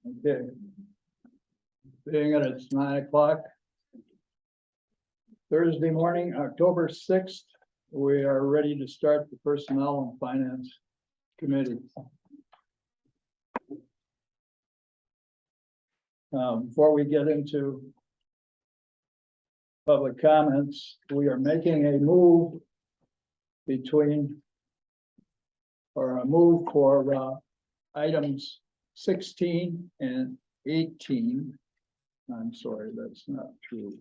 Okay. Being that it's 9 o'clock. Thursday morning, October 6th, we are ready to start the Personnel and Finance Committee. Before we get into public comments, we are making a move for items 16 and 18. I'm sorry, that's not true.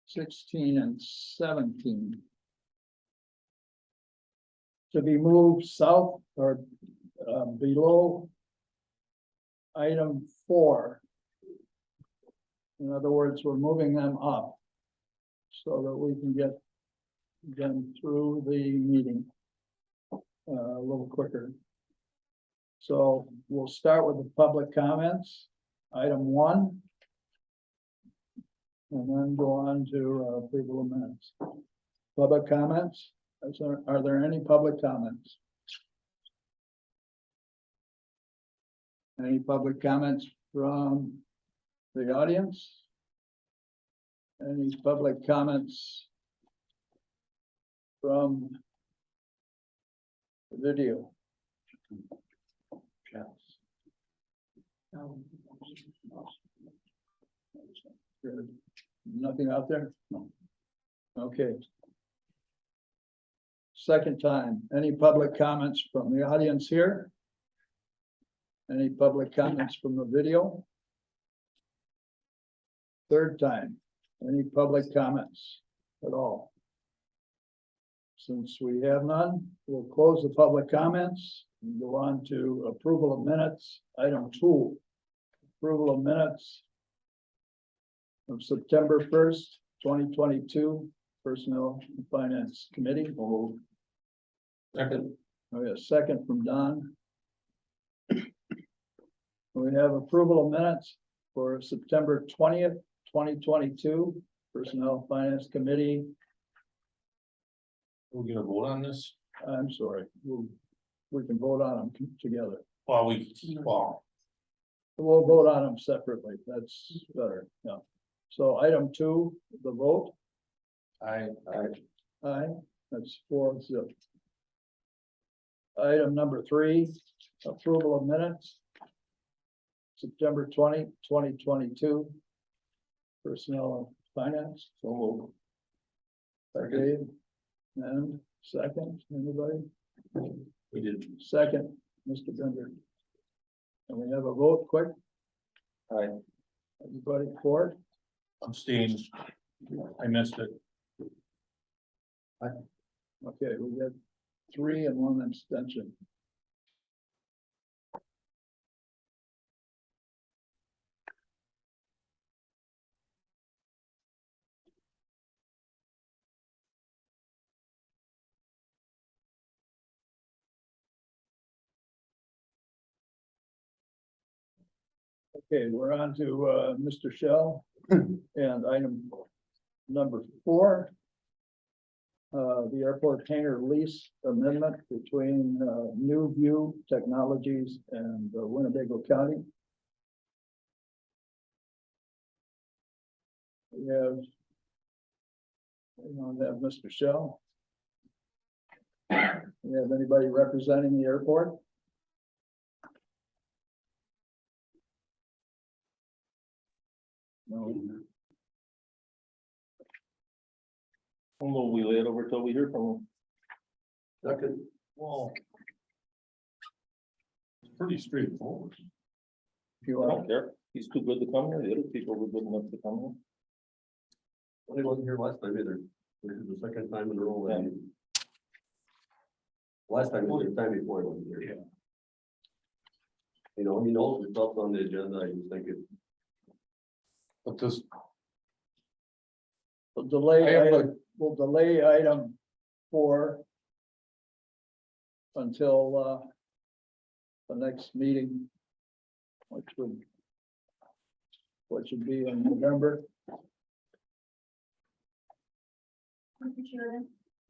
16 and 17 to be moved south or below item 4. In other words, we're moving them up so that we can get them through the meeting a little quicker. So we'll start with the public comments, item 1, and then go on to approval of minutes. Public comments? Are there any public comments? Any public comments from the audience? Any public comments from the video? Nothing out there? No. Okay. Second time, any public comments from the audience here? Any public comments from the video? Third time, any public comments at all? Since we have none, we'll close the public comments and go on to approval of minutes. Item 2, approval of minutes of September 1st, 2022, Personnel and Finance Committee. Second. Oh, yeah, second from Don. We have approval of minutes for September 20th, 2022, Personnel Finance Committee. We're gonna vote on this? I'm sorry, we can vote on them together. Well, We'll vote on them separately. That's better. Yeah. So item 2, the vote. Aye. Aye. That's 4-0. Item number 3, approval of minutes. September 20, 2022. Personnel and Finance. So moved. Dave. And second, anybody? We did. Second, Mr. Bender. And we have a vote quick. Aye. Everybody for it? Abstain. I missed it. Okay, we got 3 and 1 abstention. Okay, we're on to Mr. Shell and item number 4. The airport hangar lease amendment between New View Technologies and Winnebago County. We have Mr. Shell. We have anybody representing the airport? No. Although we lay it over till we hear from him. Second. Well. It's pretty straightforward. If you I want, don't care. He's too good to come here. The other people were good enough to come here. Well, he wasn't here last time either. This is the second time in a row. that he- Last time was the time before he wasn't here. Yeah. You know, he knows the stuff's on the agenda. I just think it. But this, we'll delay, I have we'll delay item 4 until the next meeting, which should be in November. Mr. Chairman,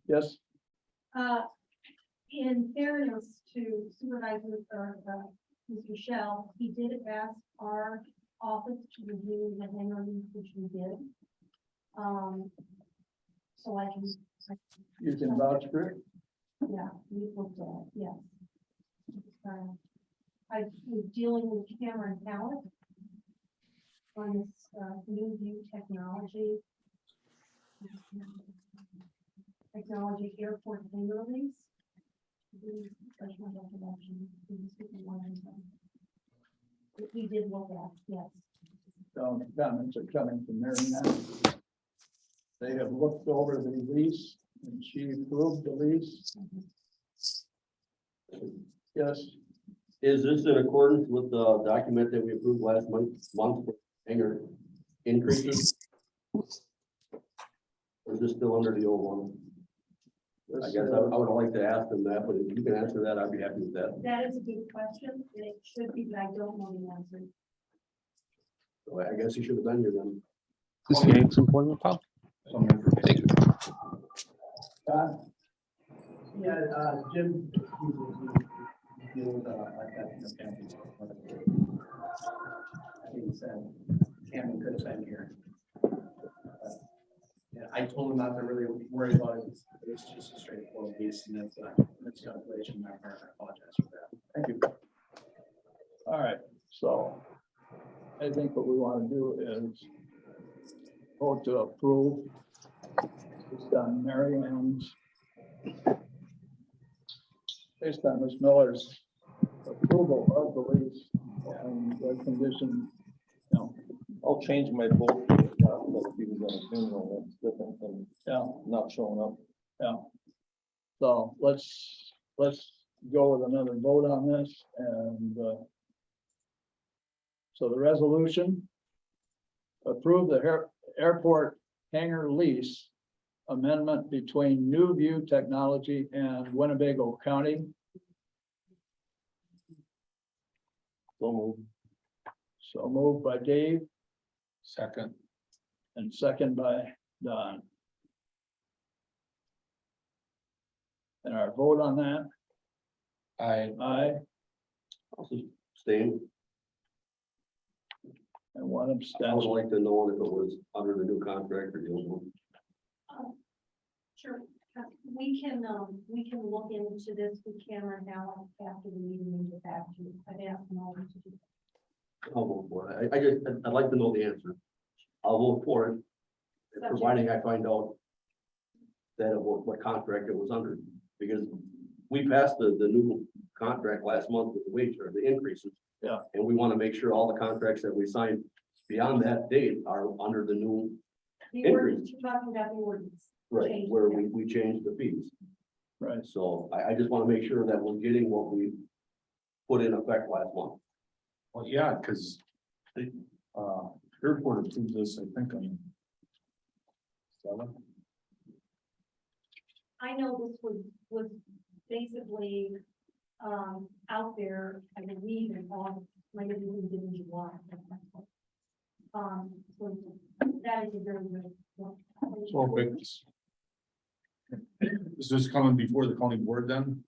Yes, in fairness to supervisors or Mr. Shell, he did ask our office to review the hangar lease, which we did. So I can, You can vouch for it? yeah, we looked at it, yes. I was dealing with Cameron Talent on this, new view technology. Technology airport hangar lease. We did look at, yes. Comments are coming from Mary now. They have looked over the lease and she approved the lease. Yes, Is this in accordance with the document that we approved last month for hangar increases? Or is this still under the old one? I guess I would like to ask them that, but if you can answer that, I'd be happy with that. That is a good question, and it should be, but I don't know the answer. So I guess you should have been here then. This Yank's employment file? Thank you. Yeah, Jim. He said Cameron could have been here. Yeah, I told him not to really worry about it. It's just a straightforward case, and that's miscalculation on my part. I apologize for that. thank you. All right, so I think what we want to do is vote to approve. It's done, Mary Ann's. Based on Ms. Miller's approval of the lease and the condition, you know, I'll change my vote. That if he was on a funeral, that's different than yeah, not showing up. yeah. So let's go with another vote on this and so the resolution approve the airport hangar lease amendment between New View Technology and Winnebago County. So move. So moved by Dave Second. and second by Don. And our vote on that, aye, Also staying. and one I would abstention. like to know if it was under the new contract or the old one. Sure, we can look into this with Cameron now after the meeting and get back to you. I'd ask them all to do. I'll vote for it. I'd like to know the answer. I'll vote for it, providing I find out that what contract it was under, because we passed the new contract last month with the wage or the increases. Yeah. And we want to make sure all the contracts that we signed beyond that date are under the new, The ordinance, you're talking about the ordinance. right, Change. where we changed the fees. Right, So I just want to make sure that we're getting what we put in effect last month. Well, yeah, because the airport approved this, I think, on 7th. I know this was basically, out there, I believe, in August, might have even been in July. So that is a very good one. So if it's. Is this coming before the county board then?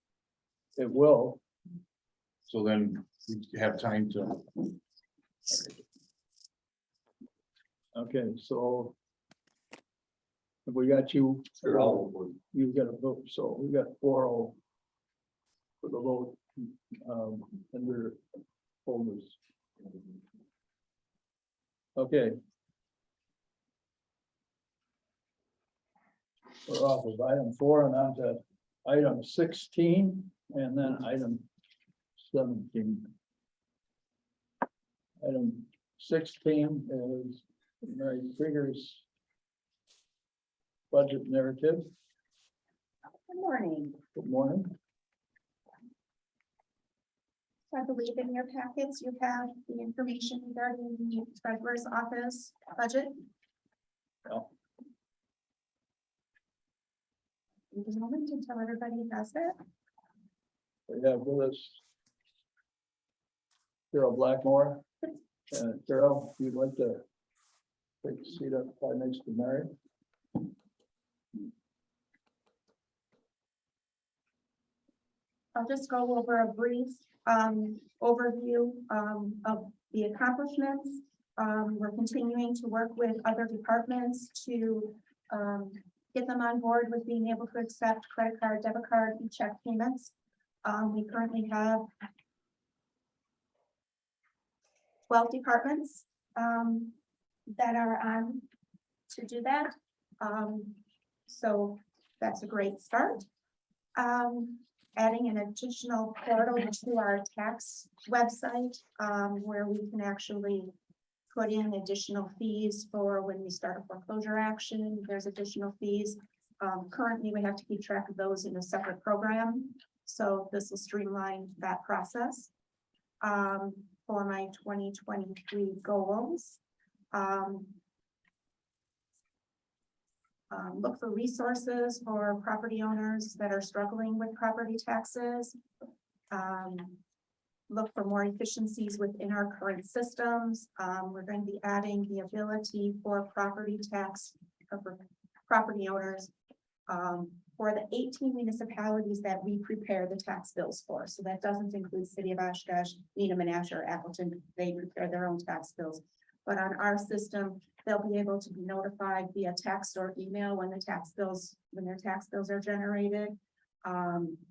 it will. So then we have time to. Okay, so have we got you, Sure, I'll vote for it. you've got a vote, so we got 4-0 for the vote, under folders. Okay. We're off of item 4 and on to item 16 and then item 17. Item 16 is Mary Krieger's budget narrative. Good morning. Good morning. So I believe in your packets, you have the information regarding the treasurer's office budget. Yeah. Take a moment until everybody has that. We have with us Carol Blackmore. Carol, if you'd like to take a seat up right next to Mary. I'll just go over a brief overview, of the accomplishments. We're continuing to work with other departments to, get them on board with being able to accept credit card, debit card, e-check payments. We currently have 12 departments, that are on to do that. So that's a great start. Adding an additional portal to our tax website, where we can actually put in additional fees for when we start a foreclosure action. There's additional fees. Currently, we have to keep track of those in a separate program. So this will streamline that process. For my 2023 goals. Look for resources for property owners that are struggling with property taxes. Look for more efficiencies within our current systems. We're going to be adding the ability for property tax, for property owners, for the 18 municipalities that we prepare the tax bills for. So that doesn't include City of Oshkosh, Needham and Asher, Appleton. They prepare their own tax bills. But on our system, they'll be able to be notified via text or email when their tax bills are generated.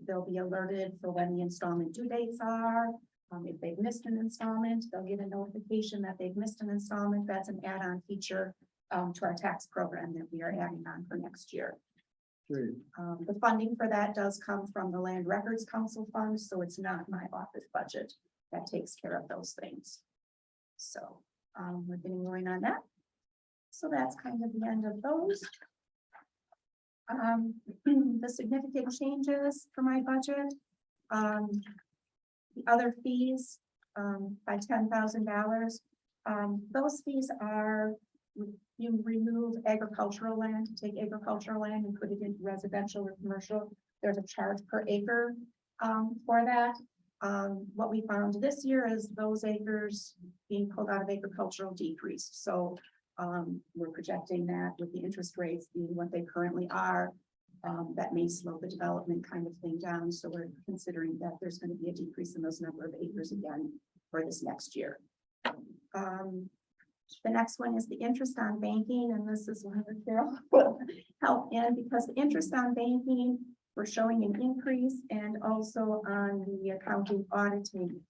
They'll be alerted for when the installment due dates are. If they've missed an installment, they'll get a notification that they've missed an installment. That's an add-on feature to our tax program that we are adding on for next year. Great. The funding for that does come from the Land Records Council Fund, so it's not my office budget that takes care of those things. So we're getting going on that. So that's kind of the end of those. The significant changes for my budget. The other fees by $10,000. Those fees are, you remove agricultural land, take agricultural land and put it into residential or commercial. There's a charge per acre for that. What we found this year is those acres being pulled out of agricultural decreased. So we're projecting that with the interest rates being what they currently are, that may slow the development kind of thing down. So we're considering that there's going to be a decrease in those number of acres again for this next year. The next one is the interest on banking, and this is one that Carol will help in, because the interest on banking, we're showing an increase, and also on the accounting auditing.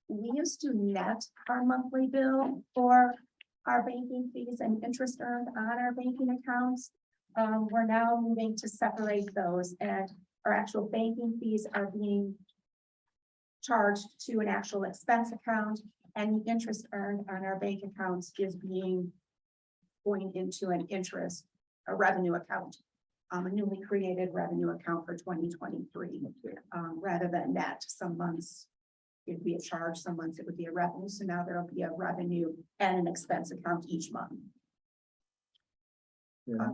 We used to net our monthly bill for our banking fees and interest earned on our banking accounts. We're now moving to separate those, and our actual banking fees are being charged to an actual expense account, and the interest earned on our bank accounts is going into an interest, a revenue account, a newly created revenue account for 2023, rather than net. Some months it'd be a charge, some months it would be a revenue. So now there'll be a revenue and an expense account each month. Yeah.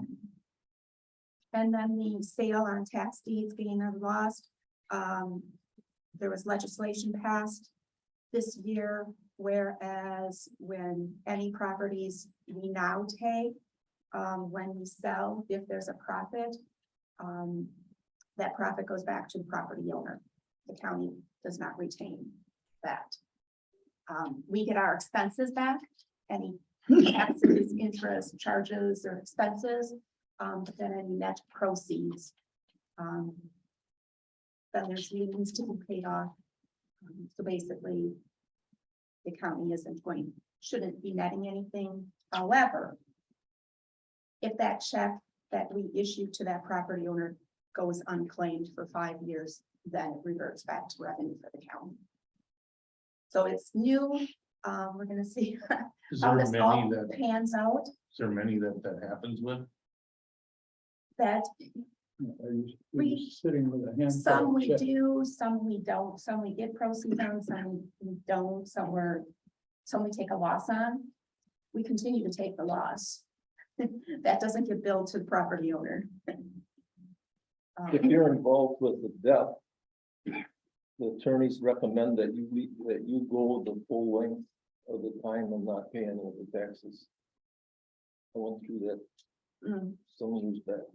And then the sale on tax deeds being lost. There was legislation passed this year, whereas when any properties we now take, when we sell, if there's a profit, that profit goes back to the property owner. The county does not retain that. We get our expenses back, any taxes, interest, charges, or expenses, but then any net proceeds. Then there's liens to be paid off. So basically, the county shouldn't be netting anything. However, if that check that we issue to that property owner goes unclaimed for 5 years, then it reverts back to revenue for the county. So it's new. We're gonna see Is how there this all many that, pans out. is there many that happens with? That Are you sitting with a handful some of we checks? do, some we don't, some we get proceeds on, some we don't, some we take a loss on. We continue to take the loss. That doesn't get billed to the property owner. If you're involved with the debt, the attorneys recommend that you go the full length of the time and not pay any of the taxes. I went through that some years back.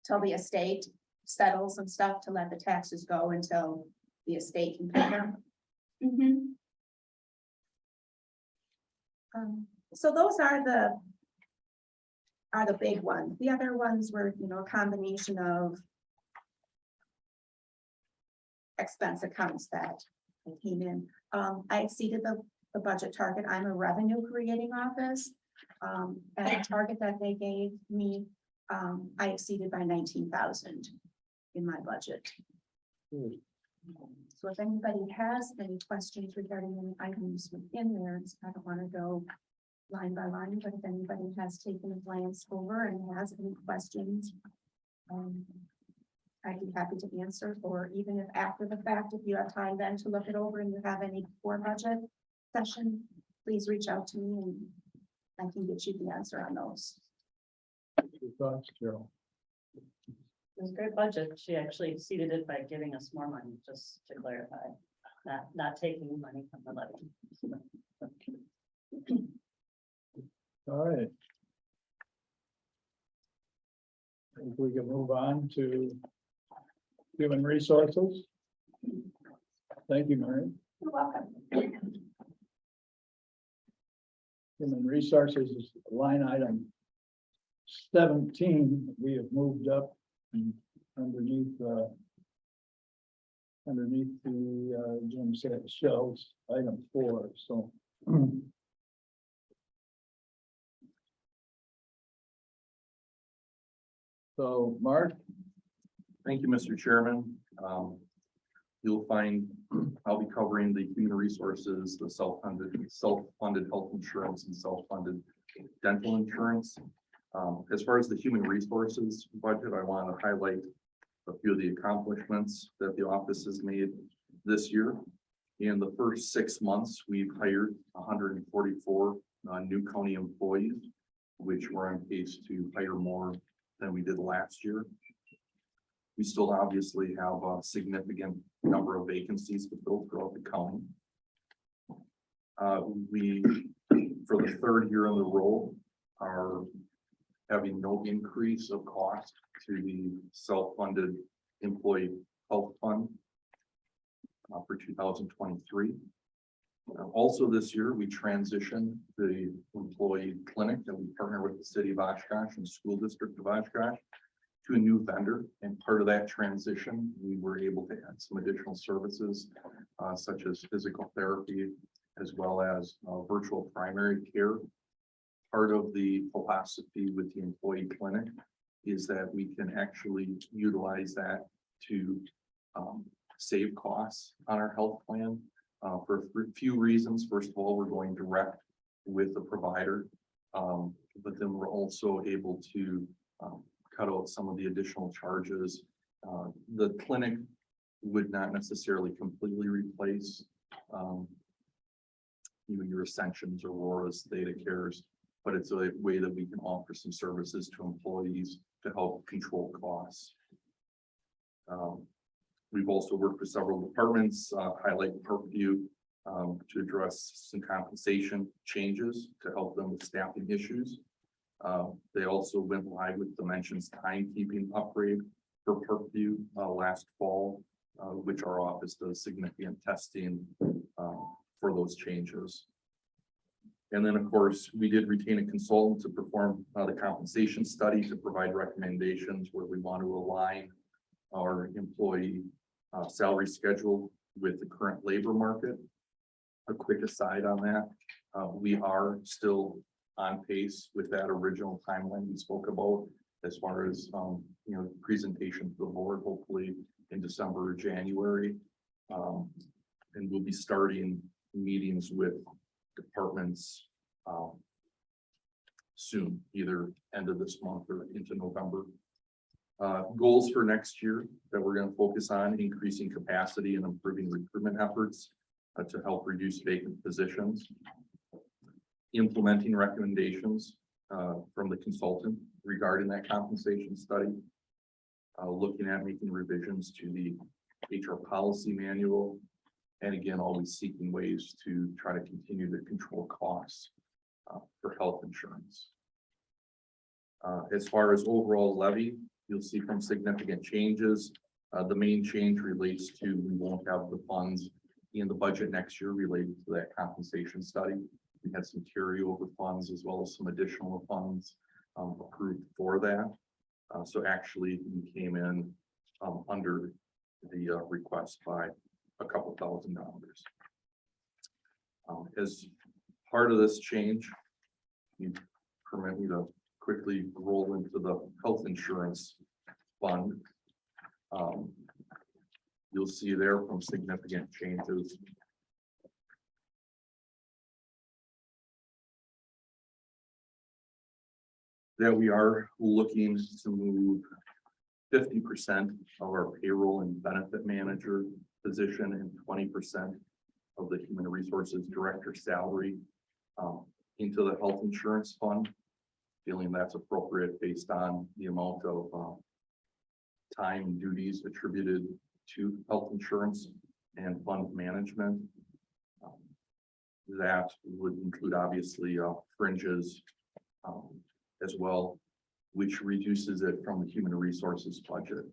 Till the estate settles and stuff, to let the taxes go until the estate can pay them. So those are the big ones. The other ones were, you know, a combination of expense accounts that came in. I exceeded the budget target. I'm a revenue creating office. And the target that they gave me, I exceeded by 19,000 in my budget. So if anybody has any questions regarding any items within there, I don't want to go line by line, but if anybody has taken a glance over and has any questions, I'd be happy to answer, or even if after the fact, if you have time then to look it over and you have any before budget session, please reach out to me and I can get you the answer on those. Your thoughts, Cheryl? It was a great budget. She actually exceeded it by giving us more money, just to clarify, not taking money from the levy. All right. I think we can move on to human resources. Thank you, Mary. You're welcome. Human resources is line item 17. We have moved up underneath the Jim said shows item 4. So so Mark, Thank you, Mr. Chairman. You'll find I'll be covering the human resources, the self-funded health insurance and self-funded dental insurance. As far as the human resources budget, I want to highlight a few of the accomplishments that the office has made this year. In the first 6 months, we've hired 144 new county employees, which we're on pace to hire more than we did last year. We still obviously have a significant number of vacancies to fill throughout the county. We, for the 3rd year in a row, are having no increase of cost to the self-funded employee health fund for 2023. Also this year, we transitioned the employee clinic that we partner with the city of Oshkosh and school district of Oshkosh to a new vendor. And part of that transition, we were able to add some additional services such as physical therapy, as well as virtual primary care. Part of the philosophy with the employee clinic is that we can actually utilize that to save costs on our health plan for a few reasons. First of all, we're going direct with the provider, but then we're also able to cut out some of the additional charges. The clinic would not necessarily completely replace your Ascensions, Auroras, Theta Cares, but it's a way that we can offer some services to employees to help control costs. We've also worked with several departments, highlight Parkview, to address some compensation changes to help them with staffing issues. They also went live with Dimensions timekeeping upgrade for Parkview last fall, which our office does significant testing for those changes. And then, of course, we did retain a consultant to perform the compensation study to provide recommendations where we want to align our employee salary schedule with the current labor market. A quick aside on that, we are still on pace with that original timeline we spoke about as far as presentation to the board, hopefully in December or January. And we'll be starting meetings with departments soon, either end of this month or into November. Goals for next year that we're going to focus on: increasing capacity and improving recruitment efforts to help reduce vacant positions, implementing recommendations from the consultant regarding that compensation study, looking at making revisions to the HR policy manual, and again, always seeking ways to try to continue to control costs for health insurance. As far as overall levy, you'll see from significant changes. The main change relates to, we won't have the funds in the budget next year related to that compensation study. We had some carryover funds as well as some additional funds approved for that. So actually, we came in under the request by a couple $1,000. As part of this change, you permit me to quickly roll into the health insurance fund. You'll see there from significant changes. That we are looking to move 50% of our payroll and benefit manager position and 20% of the human resources director salary into the health insurance fund. Feeling that's appropriate based on the amount of time and duties attributed to health insurance and fund management. That would include obviously fringes as well, which reduces it from the human resources budget.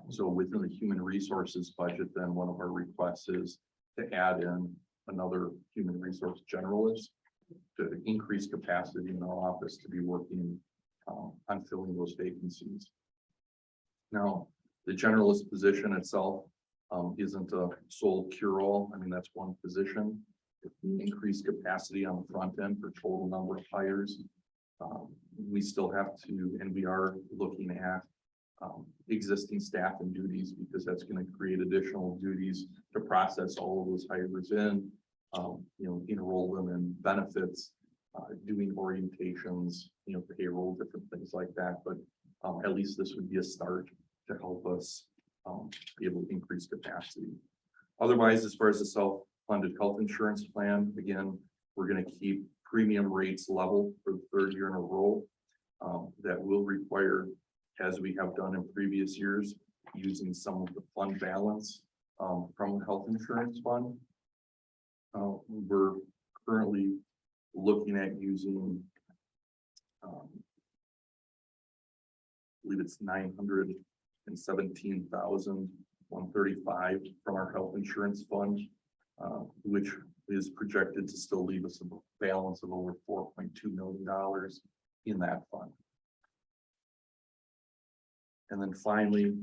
So within the human resources budget, then one of our requests is to add in another human resource generalist to increase capacity in our office to be working on filling those vacancies. Now, the generalist position itself isn't a sole cure-all. I mean, that's one position. If we increase capacity on the front end for total number of hires, we still have to, and we are looking at existing staff and duties, because that's going to create additional duties to process all of those hires in, enroll them in benefits, doing orientations, payroll, different things like that. But at least this would be a start to help us be able to increase capacity. Otherwise, as far as the self-funded health insurance plan, again, we're going to keep premium rates level for the third year in a row. That will require, as we have done in previous years, using some of the fund balance from the health insurance fund. We're currently looking at using, I believe it's 917,135 from our health insurance fund, which is projected to still leave us a balance of over $4.2 million in that fund. And then finally,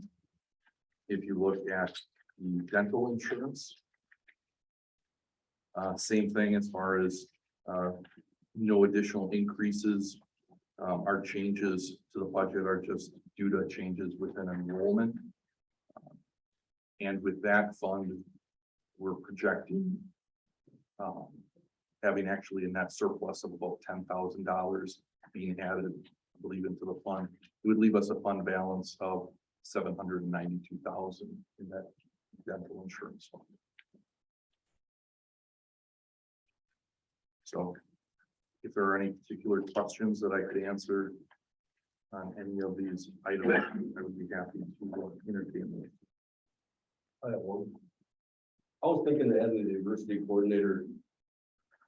if you look at the dental insurance, same thing as far as no additional increases. Our changes to the budget are just due to changes within enrollment. And with that fund, we're projecting having actually a net surplus of about $10,000 being added, I believe, into the fund. It would leave us a fund balance of $792,000 in that dental insurance fund. So if there are any particular questions that I could answer on any of these items, I would be happy to entertain them. I have one. I was thinking of adding the diversity coordinator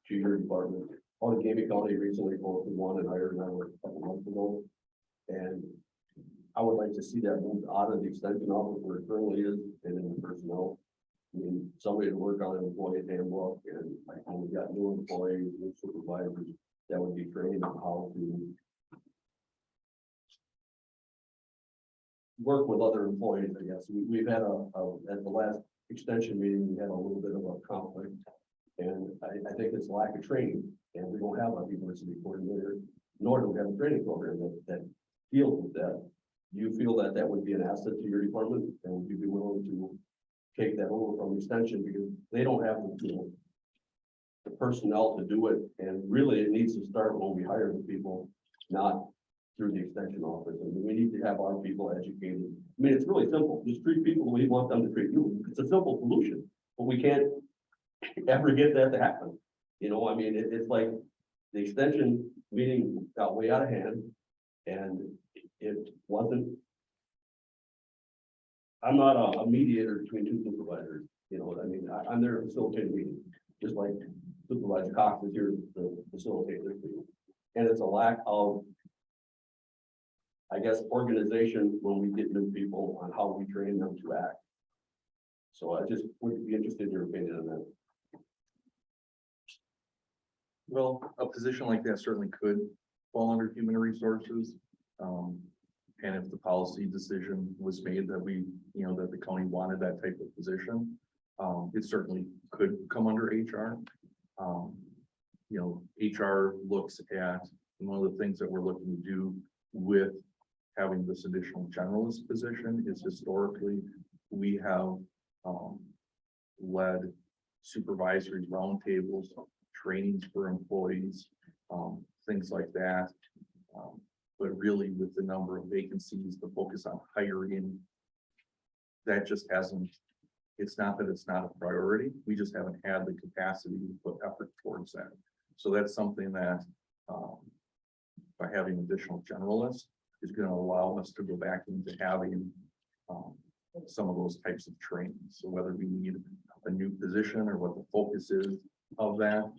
to your department. Allegheny County recently posted one and hired another a couple months ago. And I would like to see that moved out of the extension office where it currently is and in the personnel. I mean, somebody to work on an employee handbook, and like when we got new employees, new supervisors, that would be trained on how to work with other employees, I guess. We've had at the last extension meeting, we had a little bit of a conflict. And I think it's lack of training, and we don't have a diversity coordinator, nor do we have a training program that deals with that. Do you feel that that would be an asset to your department, and would you be willing to take that over from extension, because they don't have the personnel to do it, and really it needs to start when we hire the people, not through the extension office. I mean, we need to have our people educated. I mean, it's really simple. Just treat people the way you want them to treat you. It's a simple solution, but we can't ever get that to happen. I mean, it's like the extension meeting got way out of hand, and it wasn't. I'm not a mediator between two supervisors, I mean, I'm there to facilitate a meeting, just like Supervisor Cox is here to facilitate this meeting. And it's a lack of I guess, organization when we get new people on how we train them to act. So I just would be interested in your opinion on that. Well, a position like that certainly could fall under human resources. And if the policy decision was made that we, that the county wanted that type of position, it certainly could come under HR. HR looks at, and one of the things that we're looking to do with having this additional generalist position is historically, we have led supervisory roundtables, trainings for employees, things like that. But really with the number of vacancies, the focus on hiring, that just hasn't, it's not that it's not a priority, we just haven't had the capacity to put effort towards that. So that's something that, by having additional generalists, is going to allow us to go back into having some of those types of trainings. So whether we need a new position or what the focus is of that,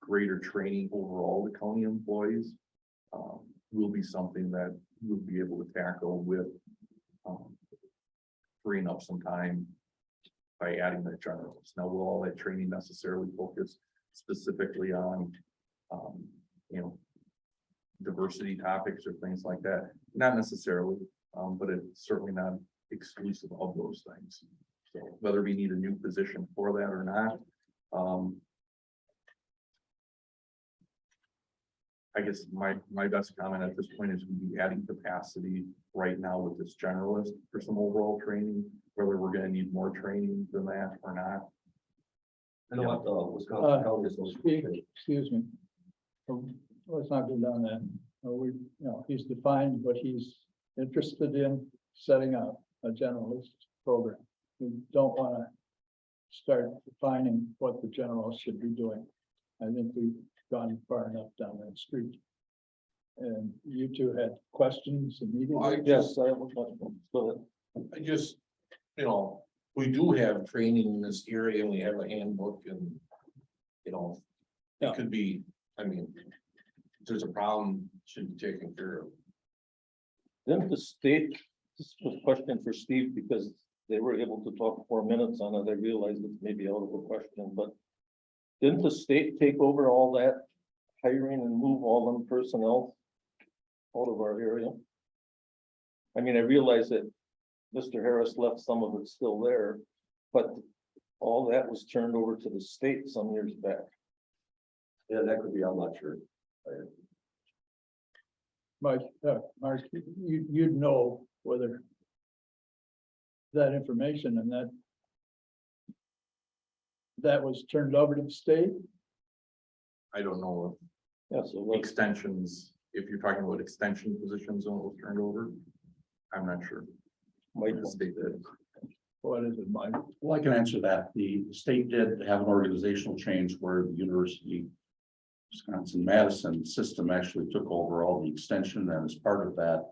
greater training overall to county employees will be something that we'll be able to tackle with freeing up some time by adding that generalist. Now, will all that training necessarily focus specifically on, diversity topics or things like that? Not necessarily, but it's certainly not exclusive of those things. So whether we need a new position for that or not, I guess my best comment at this point is we'd be adding capacity right now with this generalist for some overall training, whether we're gonna need more training than that or not. I know what the Wisconsin County Association. Excuse me. Let's not go down that. He's defined what he's interested in setting up a generalist program. We don't want to start defining what the generalist should be doing. I think we've gone far enough down that street. And you two had questions immediately? Yes, I have a question. Go ahead. I just, we do have training in this area and we have a handbook and, Yeah. it could be, if there's a problem, it should be taken care of. Then the state, this was a question for Steve because they were able to talk 4 minutes on it. I realized it's maybe out of a question, but didn't the state take over all that hiring and move all them personnel out of our area? I realize that Mr. Harris left some of it still there, but all that was turned over to the state some years back. Yeah, that could be, I'm not sure. Mark, you'd know whether that information and that was turned over to the state. I don't know Yeah, so if let's, extensions, if you're talking about extension positions when it was turned over, I'm not sure. Mike, The state did. What is it, Mike? Well, I can answer that. The state did have an organizational change where the University Wisconsin-Madison system actually took over all the extension, and as part of that,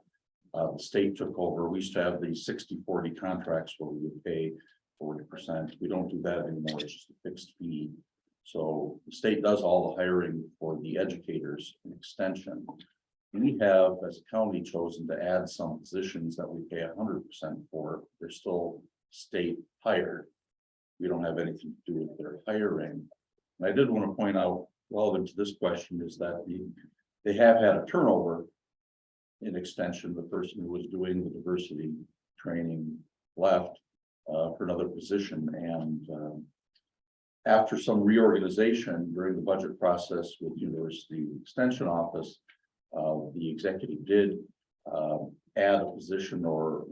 the state took over. We used to have the 60-40 contracts where we would pay 40%. We don't do that anymore. It's just a fixed fee. So the state does all the hiring for the educators in extension. We have, as a county, chosen to add some positions that we pay 100% for. They're still state hired. We don't have anything to do with their hiring. And I did want to point out, relevant to this question, is that they have had a turnover in extension. The person who was doing the diversity training left for another position, and after some reorganization during the budget process with University Extension Office, the executive did add a position or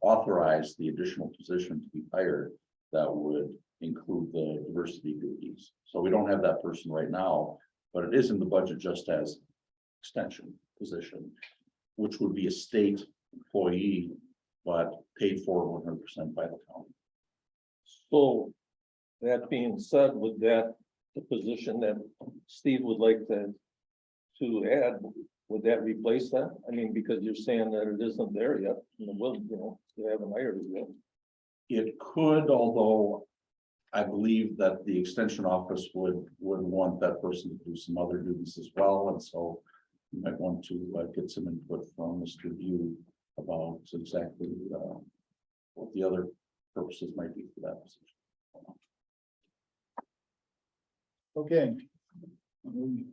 authorize the additional position to be hired that would include the diversity duties. So we don't have that person right now, but it is in the budget just as extension position, which would be a state employee, but paid for 100% by the county. so that being said, with that, the position that Steve would like to add, would that replace that? Because you're saying that it isn't there yet, you haven't hired it yet. It could, although I believe that the extension office would want that person to do some other duties as well, and so you might want to get some input from Mr. View about exactly what the other purposes might be for that position. Okay. We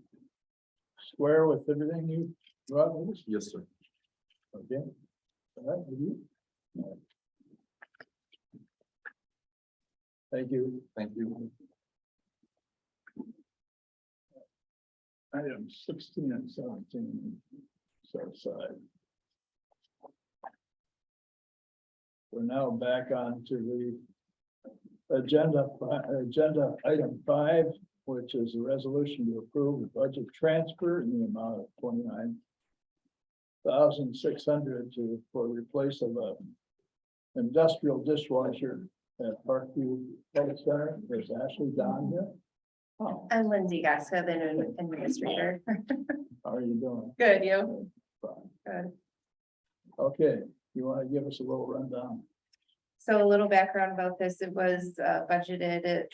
square with everything you brought with us? Yes, sir. Okay. All right, with you? All right. Thank you. Thank you. Item 16 and 17. Set aside. We're now back on to the agenda item 5, which is a resolution to approve the budget transfer in the amount of $29,600 for replace of a industrial dishwasher at Parkview Health Center. There's Ashley Don here. Oh, I'm Lindsay Gaska, the administrator. how are you doing? Good, you? Fine. Good. Okay, you want to give us a little rundown? So a little background about this, it was budgeted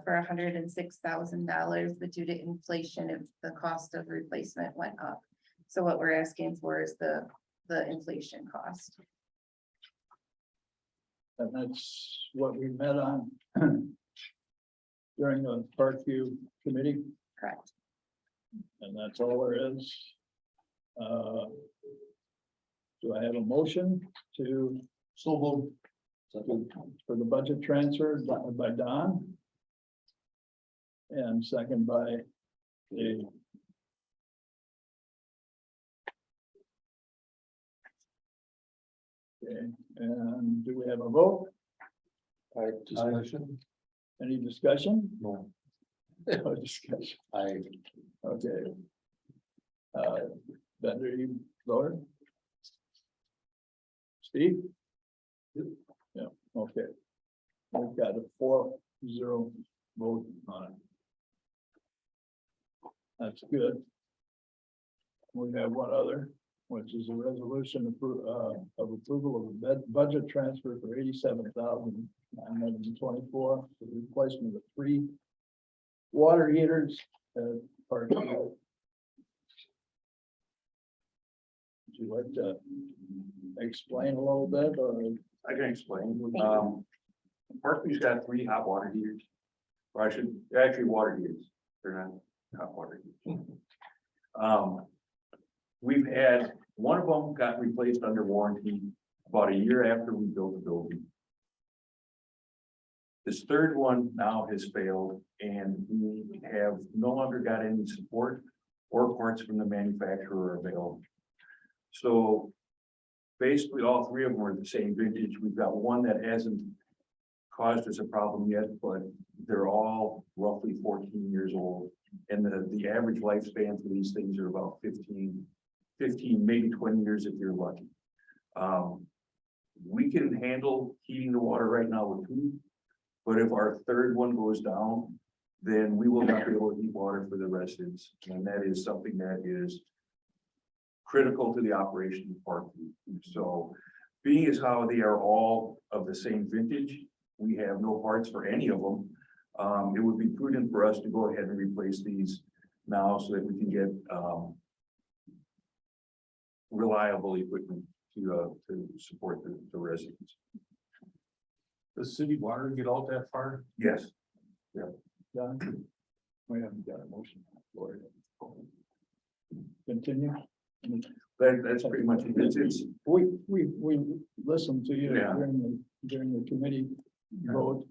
for $106,000, but due to inflation, the cost of replacement went up. So what we're asking for is the inflation cost. And that's what we met on during the Parkview committee, Correct. and that's all there is. Do I have a motion to? So moved. For the budget transfer by Don. And second by Dave. Okay, and do we have a vote? Discussion? Any discussion? No. No discussion. Okay. Bender, you voted? Steve? Yeah, okay. We've got a 4-0 vote on it. That's good. We have one other, which is a resolution of approval of a budget transfer for $87,924 for the replacement of 3 water heaters at Parkview. Would you like to explain a little bit, or? I can explain. Parkview's got 3 hot water heaters. Or I should, they're actually water heaters. They're not hot water heaters. We've had, one of them got replaced under warranty about a year after we built the building. This third one now has failed, and we have no longer got any support or parts from the manufacturer available. So basically, all 3 of them are the same vintage. We've got one that hasn't caused us a problem yet, but they're all roughly 14 years old. And the average lifespan for these things are about 15, maybe 20 years if you're lucky. We can handle heating the water right now with 2, but if our third one goes down, then we will not be able to heat water for the residents. And that is something that is critical to the operation of Parkview. So being as how they are all of the same vintage, we have no parts for any of them. It would be prudent for us to go ahead and replace these now so that we can get reliable equipment to support the residents. Does city water get out that far? Yes. Done? We haven't got a motion for it. Continue. That's pretty much it. It's We listened to you Yeah. during the committee vote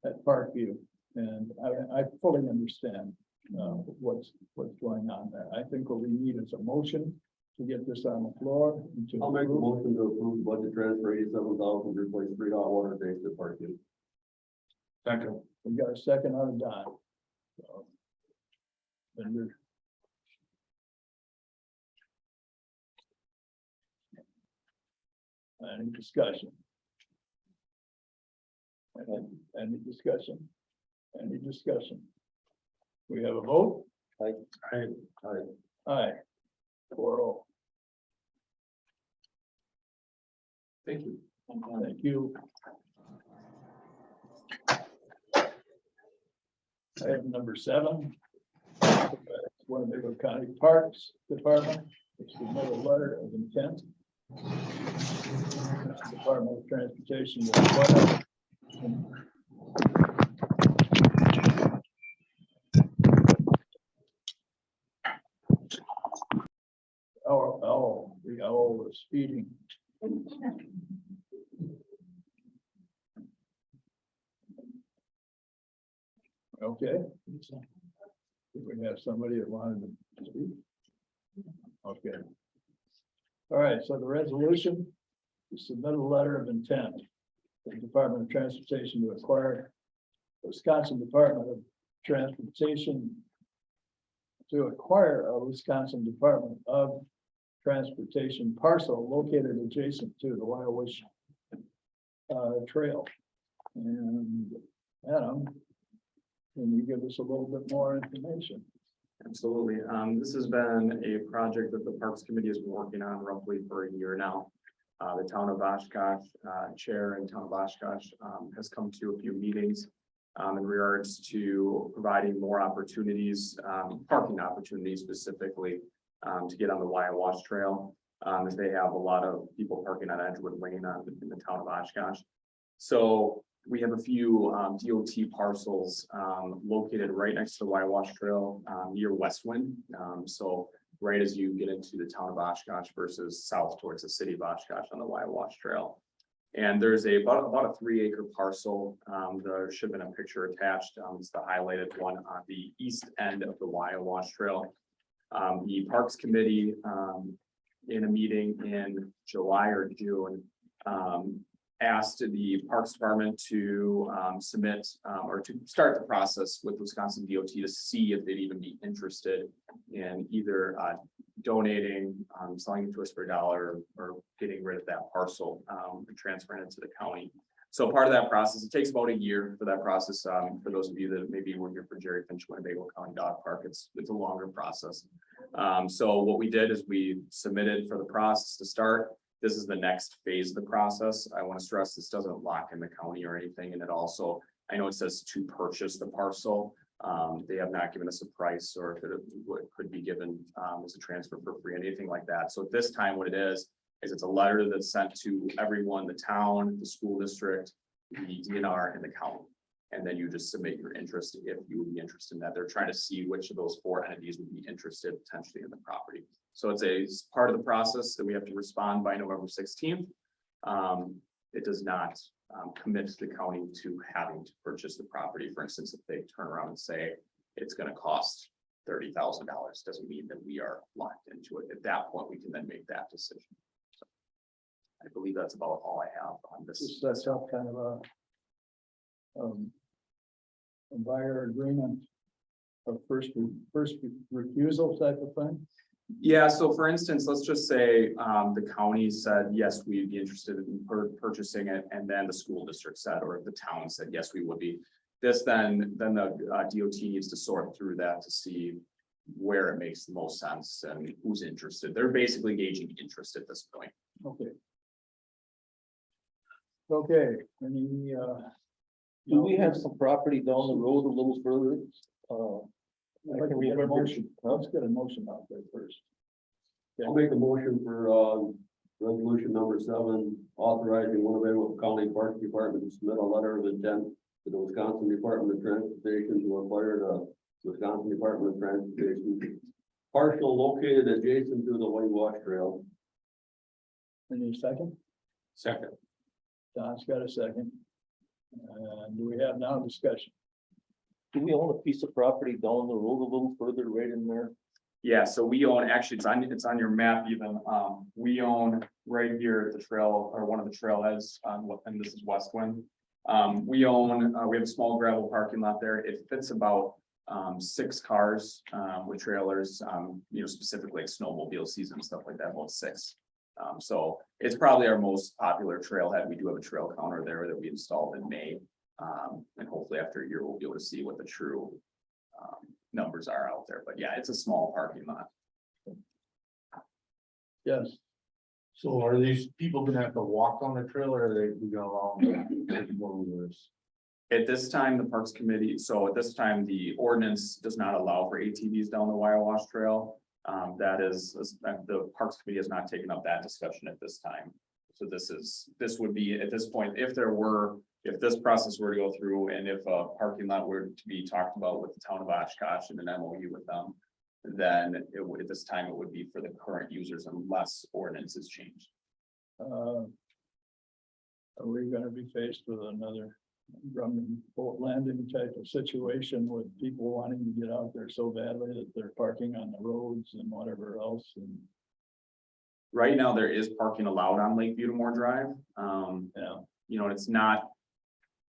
at Parkview, and I fully understand what's going on there. I think what we need is a motion to get this on the floor. And to I'll make a approve. motion to approve budget transfer 87,000 to replace 3 hot water tanks at Parkview. Second. We got a second on a dime. So, Bender. Any discussion? Any discussion? Any discussion? We have a vote? Aye. 4-0. thank you. Thank you. Item number 7. Winnebago County Parks Department, to submit a letter of intent. Department of Transportation to acquire the owl is speeding. Okay. We have somebody that wanted to speak. Okay. All right, so the resolution, to submit a letter of intent to the Department of Transportation to acquire Wisconsin Department of Transportation to acquire a Wisconsin Department of Transportation parcel located adjacent to the Wyowish Trail. And Adam, can you give us a little bit more information? Absolutely. This has been a project that the Parks Committee has been working on roughly for a year now. The town of Oshkosh, chair and town of Oshkosh, has come to a few meetings in regards to providing more opportunities, parking opportunities specifically, to get on the Wyowish Trail, as they have a lot of people parking on Edgewood Lane in the town of Oshkosh. So we have a few DOT parcels located right next to the Wyowish Trail near Westwind. So right as you get into the town of Oshkosh versus south towards the city of Oshkosh on the Wyowish Trail. And there's about a 3-acre parcel. There should have been a picture attached. It's the highlighted one on the east end of the Wyowish Trail. The Parks Committee in a meeting in July or June asked the Parks Department to submit or to start the process with Wisconsin DOT to see if they'd even be interested in either donating, selling it to us for a dollar, or getting rid of that parcel and transferring it to the county. So part of that process, it takes about a year for that process. For those of you that maybe were here for Jerry Finch Winnebago County Dog Park, it's a longer process. So what we did is we submitted for the process to start. This is the next phase of the process. I want to stress this doesn't lock in the county or anything. And it also, I know it says to purchase the parcel. They have not given us a price or if it could be given as a transfer for free, anything like that. So at this time, what it is it's a letter that's sent to everyone, the town, the school district, the DNR, and the county. And then you just submit your interest if you would be interested in that. They're trying to see which of those 4 entities would be interested potentially in the property. So it's part of the process that we have to respond by November 16th. It does not commit the county to having to purchase the property. For instance, if they turn around and say it's going to cost $30,000, doesn't mean that we are locked into it. At that point, we can then make that decision. So I believe that's about all I have on this. This sets up kind of a buyer agreement of first refusal type of thing. Yeah, so for instance, let's just say the county said, yes, we'd be interested in purchasing it, and then the school district said, or the town said, yes, we would be. Then the DOT needs to sort through that to see where it makes the most sense and who's interested. They're basically gauging interest at this point. Okay. Okay, any Do we have some property down the road a little further? I can read a motion. Let's get a motion out there first. I'll make a motion for resolution number 7, authorizing Winnebago County Parks Department to submit a letter of intent to the Wisconsin Department of Transportation to acquire the Wisconsin Department of Transportation parcel located adjacent to the Wyowish Trail. Any second? Second. Don's got a second. Do we have now discussion? Do we own a piece of property down the road a little further right in there? Yeah, so we own, actually, it's on your map even. We own right here at the trail, or one of the trailheads, and this is Westwind. We have a small gravel parking lot there. It fits about 6 cars with trailers, specifically like snowmobile season, stuff like that, about 6. So it's probably our most popular trailhead. We do have a trail counter there that we installed in May. And hopefully after a year, we'll be able to see what the true numbers are out there. But yeah, it's a small parking lot. Yes. So are these people gonna have to walk on the trail or are they gonna allow them to take 1-wheelers? At this time, the Parks Committee, so at this time, the ordinance does not allow for ATVs down the Wash Trail. That is, the Parks Committee has not taken up that discussion at this time. So this would be, at this point, if this process were to go through and if a parking lot were to be talked about with the town of Oshkosh and an MOU with them, then it would, at this time, it would be for the current users unless ordinance is changed. Are we gonna be faced with another Grumman boat landing type of situation with people wanting to get out there so badly that they're parking on the roads and whatever else? And Right now, there is parking allowed on Lake Butamore Drive. yeah, You know, it's not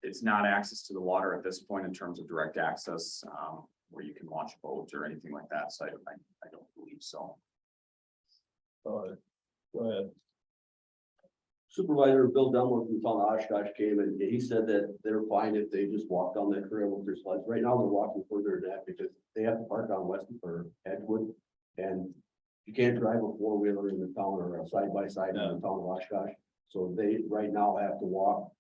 access to the water at this point in terms of direct access, where you can launch a boat or anything like that. So I don't believe so. go ahead. Supervisor Bill Dunlop from town of Oshkosh came and he said that they're fine if they just walk down that trail with their sleds. Right now, they're walking further than that because they have to park on Weston or Edgewood. And you can't drive a four-wheeler in the town or a side-by-side in the town of Oshkosh. So they right now have to walk.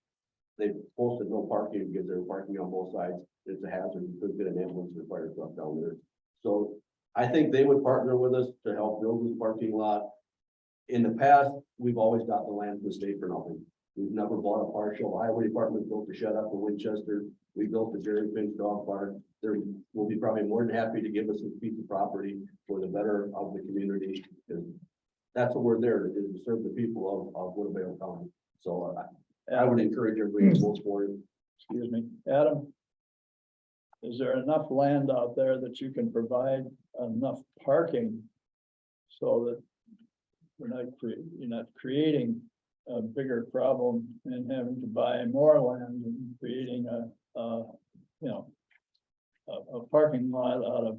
They posted no parking because they're parking on both sides. It's a hazard. You couldn't get an ambulance or fire truck down there. So I think they would partner with us to help build this parking lot. In the past, we've always got the land from the state for nothing. We've never bought a partial. The highway department built the shed up in Winchester. We built the Jerry Finch dog park. There will be probably more than happy to give us a piece of property for the better of the community. And that's what we're there to do, to serve the people of Winnebago County. So I would encourage everybody to vote for it. Excuse me, Adam. Is there enough land out there that you can provide enough parking so that you're not creating a bigger problem and having to buy more land and creating a parking lot out of,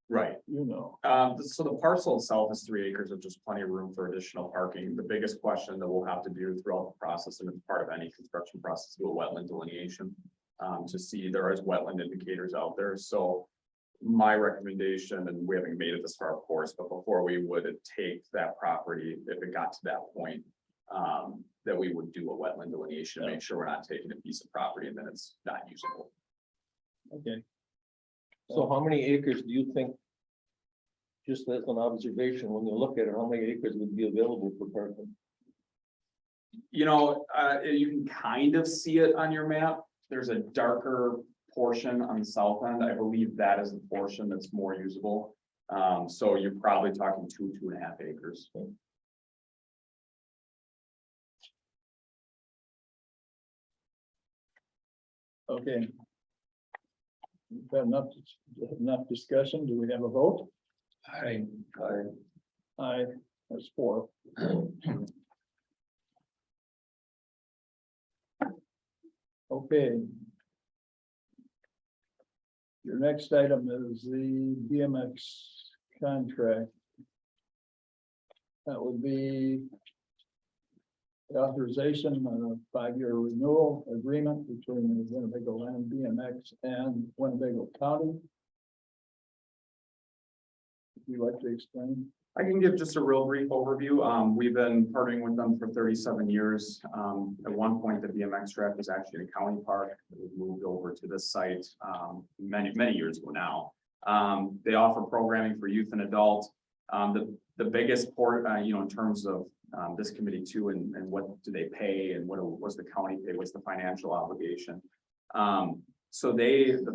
Right. So the parcel itself is 3 acres of just plenty of room for additional parking. The biggest question that we'll have to do throughout the process, and it's part of any construction process, do a wetland delineation. To see there is wetland indicators out there. So my recommendation, and we haven't made it this far, of course, but before we would take that property, if it got to that point, that we would do a wetland delineation, make sure we're not taking a piece of property and then it's not usable. okay, So how many acres do you think? Just as an observation, when you look at it, how many acres would be available for parking? You know, you can kind of see it on your map. There's a darker portion on the south end. I believe that is the portion that's more usable. So you're probably talking 2.5 acres. okay. We've got enough discussion. Do we have a vote? Aye, that's 4. Okay. Your next item is the BMX contract. That would be the authorization of a 5-year renewal agreement between the Winnebago Land BMX and Winnebago County. Would you like to explain? I can give just a real brief overview. We've been partnering with them for 37 years. At one point, the BMX track was actually in a county park. It was moved over to this site many years ago now. They offer programming for youth and adult. The biggest part, in terms of this committee too, and what do they pay and what's the county pay? What's the financial obligation? So there's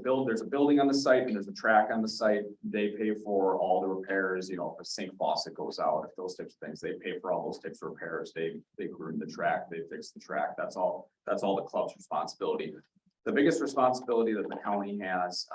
a building on the site and there's a track on the site. They pay for all the repairs, if a sink faucet goes out, if those types of things, they pay for all those types of repairs. They groom the track, they fix the track. That's all the club's responsibility. The biggest responsibility that the county has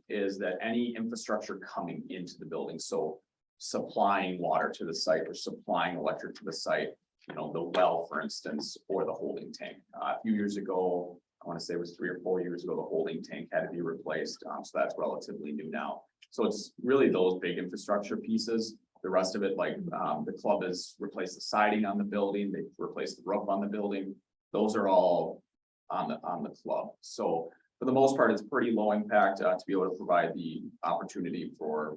is that any infrastructure coming into the building, so supplying water to the site or supplying electric to the site, the well, for instance, or the holding tank. A few years ago, I want to say it was 3 or 4 years ago, the holding tank had to be replaced. So that's relatively new now. So it's really those big infrastructure pieces. The rest of it, like the club has replaced the siding on the building, they've replaced the roof on the building. Those are all on the club. So for the most part, it's pretty low impact to be able to provide the opportunity for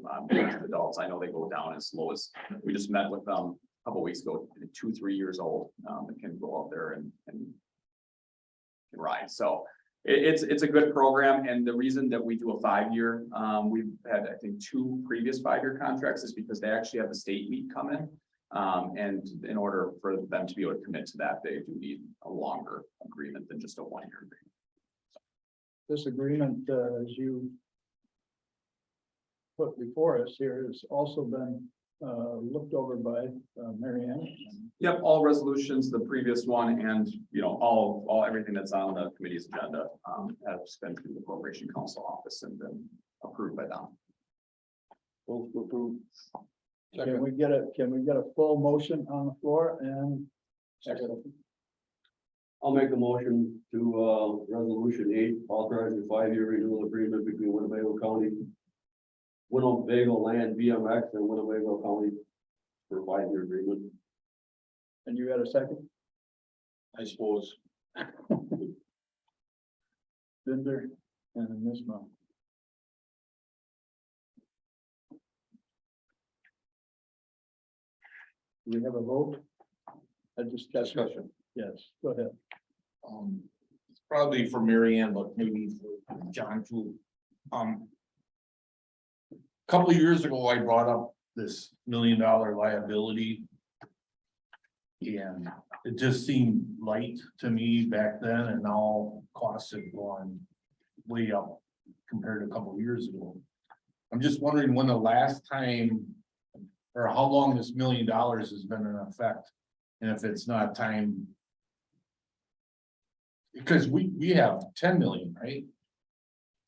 adults. I know they go down as low as, we just met with them a couple weeks ago, 2-3 years old, that can go out there and ride. So it's a good program, and the reason that we do a 5-year, we've had, I think, 2 previous 5-year contracts is because they actually have the state meet come in. And in order for them to be able to commit to that, they do need a longer agreement than just a 1-year agreement. This agreement, as you put before us here, has also been looked over by Mary Ann. Yep, all resolutions, the previous one, and, all everything that's on the committee's agenda, has been through the Corporation Council office and been approved by them. Move to approve. Can we get a full motion on the floor and? I'll make a motion to, resolution 8, authorize the 5-year renewal agreement between Winnebago County, Winnebago Land BMX and Winnebago County for a 5-year agreement. And you got a second? I suppose. Binder and Ms. Mo. Do we have a vote? A discussion? Yes, go ahead. It's probably for Mary Ann, but maybe for John too. Couple of years ago, I brought up this $1 million liability. And it just seemed light to me back then, and now costs have gone way up compared to a couple of years ago. I'm just wondering when the last time, or how long this $1 million has been in effect, and if it's not time. Because we have 10 million, right?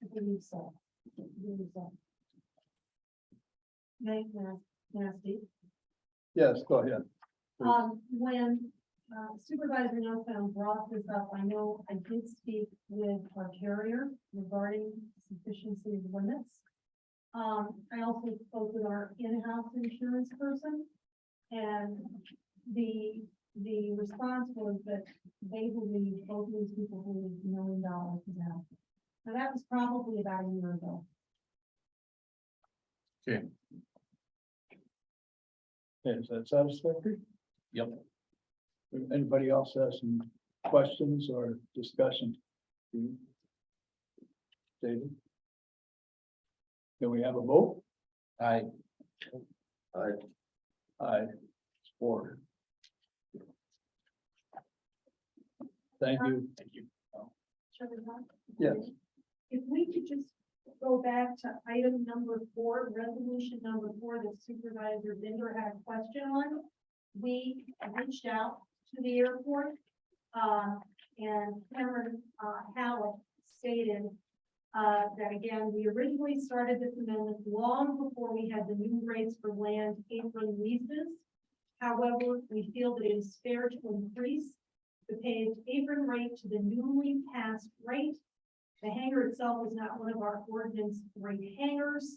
I believe so. Nasty. Yes, go ahead. When Supervisor Nelson brought this up, I know I did speak with our carrier regarding sufficiency of limits. I also spoke with our in-house insurance person, and the response was that they believe both of these people believe $1 million now. Now, that was probably about a year ago. Okay, is that satisfactory? Yep. Anybody else has some questions or discussion? David? Can we have a vote? I Aye. Four. Thank you. thank you. Chairman Hunt? Yes. If we could just go back to item number 4, resolution number 4, that Supervisor Binder had a question on. We reached out to the airport, and Cameron Hallett stated that again, we originally started this amendment long before we had the new rates for land apron leases. However, we feel that it is fair to increase the paved apron rate to the newly passed rate. The hangar itself is not one of our ordinance rate hangars.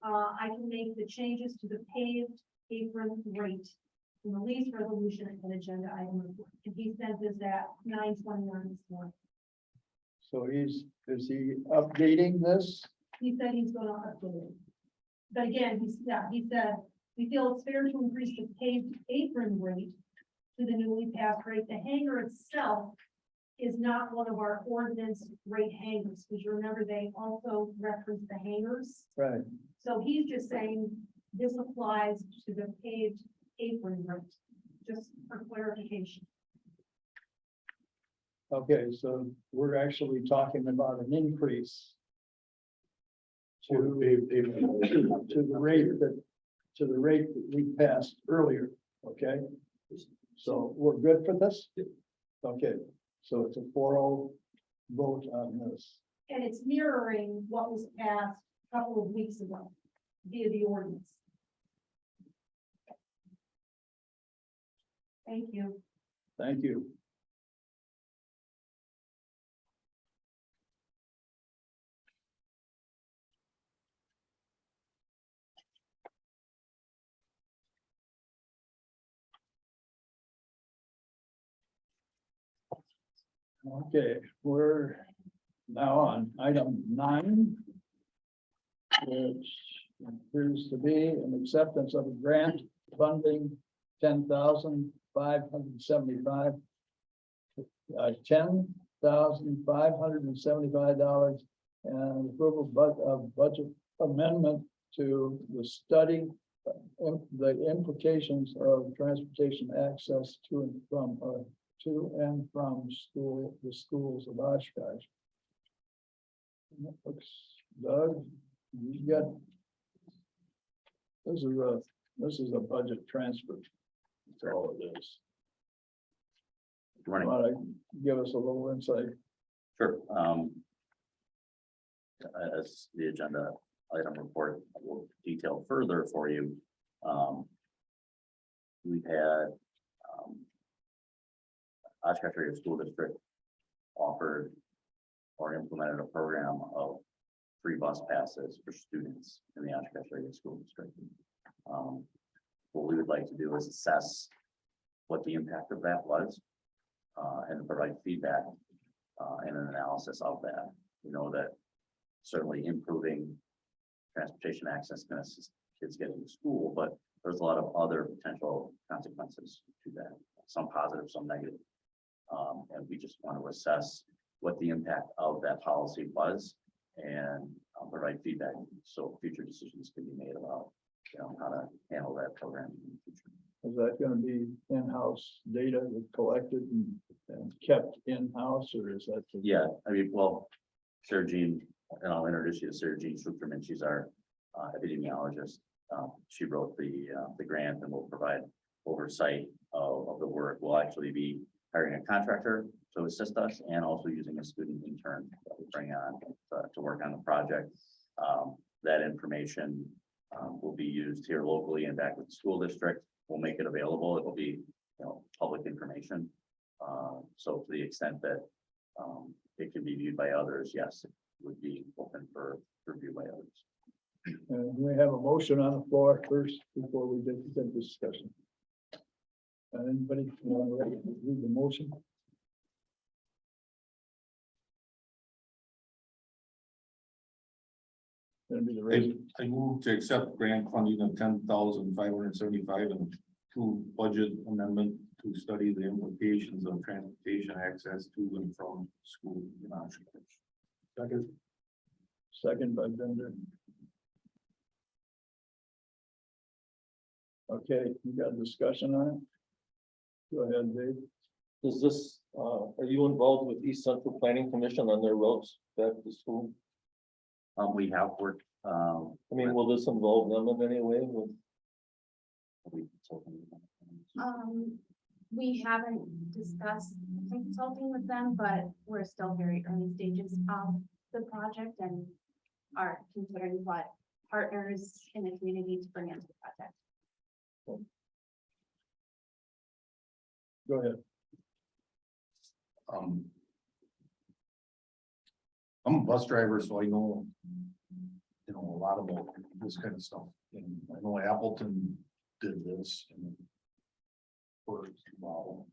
I can make the changes to the paved apron rate in the lease resolution and agenda item. And he sent this at 9:29 this morning. So is he updating this? He said he's gonna update it. But again, he said, we feel it's fair to increase the paved apron rate to the newly passed rate. The hangar itself is not one of our ordinance rate hangars, because you remember they also reference the hangars. Right. So he's just saying this applies to the paved apron rate, just for clarification. Okay, so we're actually talking about an increase to the rate that we passed earlier, okay? So we're good for this? Okay, so it's a 4-0 vote on this. And it's mirroring what was passed a couple of weeks ago via the ordinance. Thank you. Thank you. Okay, we're now on item 9, which appears to be an acceptance of a grant funding $10,575. 10 $6,575 and approval of budget amendment to the study the implications of transportation access to and from school, the schools of Oshkosh. Doug, you got, this is a budget transfer. That's all it is. Running. Want to give us a little insight? Sure. As the agenda item report will detail further for you. We've had Oshkosh Area School District offered or implemented a program of free bus passes for students in the Oshkosh Area School District. What we would like to do is assess what the impact of that was and provide feedback and an analysis of that. We know that certainly improving transportation access can assist kids getting to school, but there's a lot of other potential consequences to that, some positive, some negative. And we just want to assess what the impact of that policy was and provide feedback so future decisions can be made about, how to handle that program in the future. Is that going to be in-house data that's collected and kept in-house, or is that? Yeah, I mean, well, Sarah Jean, and I'll introduce you to Sarah Jean Schusterman. She's our epidemiologist. She wrote the grant and will provide oversight of the work. We'll actually be hiring a contractor to assist us and also using a student intern that we bring on to work on the project. That information will be used here locally and back with the school district. We'll make it available. It will be, public information. So to the extent that it can be viewed by others, yes, it would be open for review by others. We have a motion on the floor first before we get to the discussion. Anybody want to read the motion? Gonna be the rate. I move to accept grant funding of $10,575 and approve budget amendment to study the implications of transportation access to and from school in Oshkosh. Second by Bender. Okay, you got a discussion on it? Go ahead, Dave. Does this, are you involved with East Central Planning Commission on their roads back to school? We have worked. I mean, will this involve them in any way with? We haven't discussed consulting with them, but we're still very early stages of the project and are considering what partners in the community to bring into the project. Go ahead. I'm a bus driver, so I know, a lot about this kind of stuff. And I know Appleton did this for a while.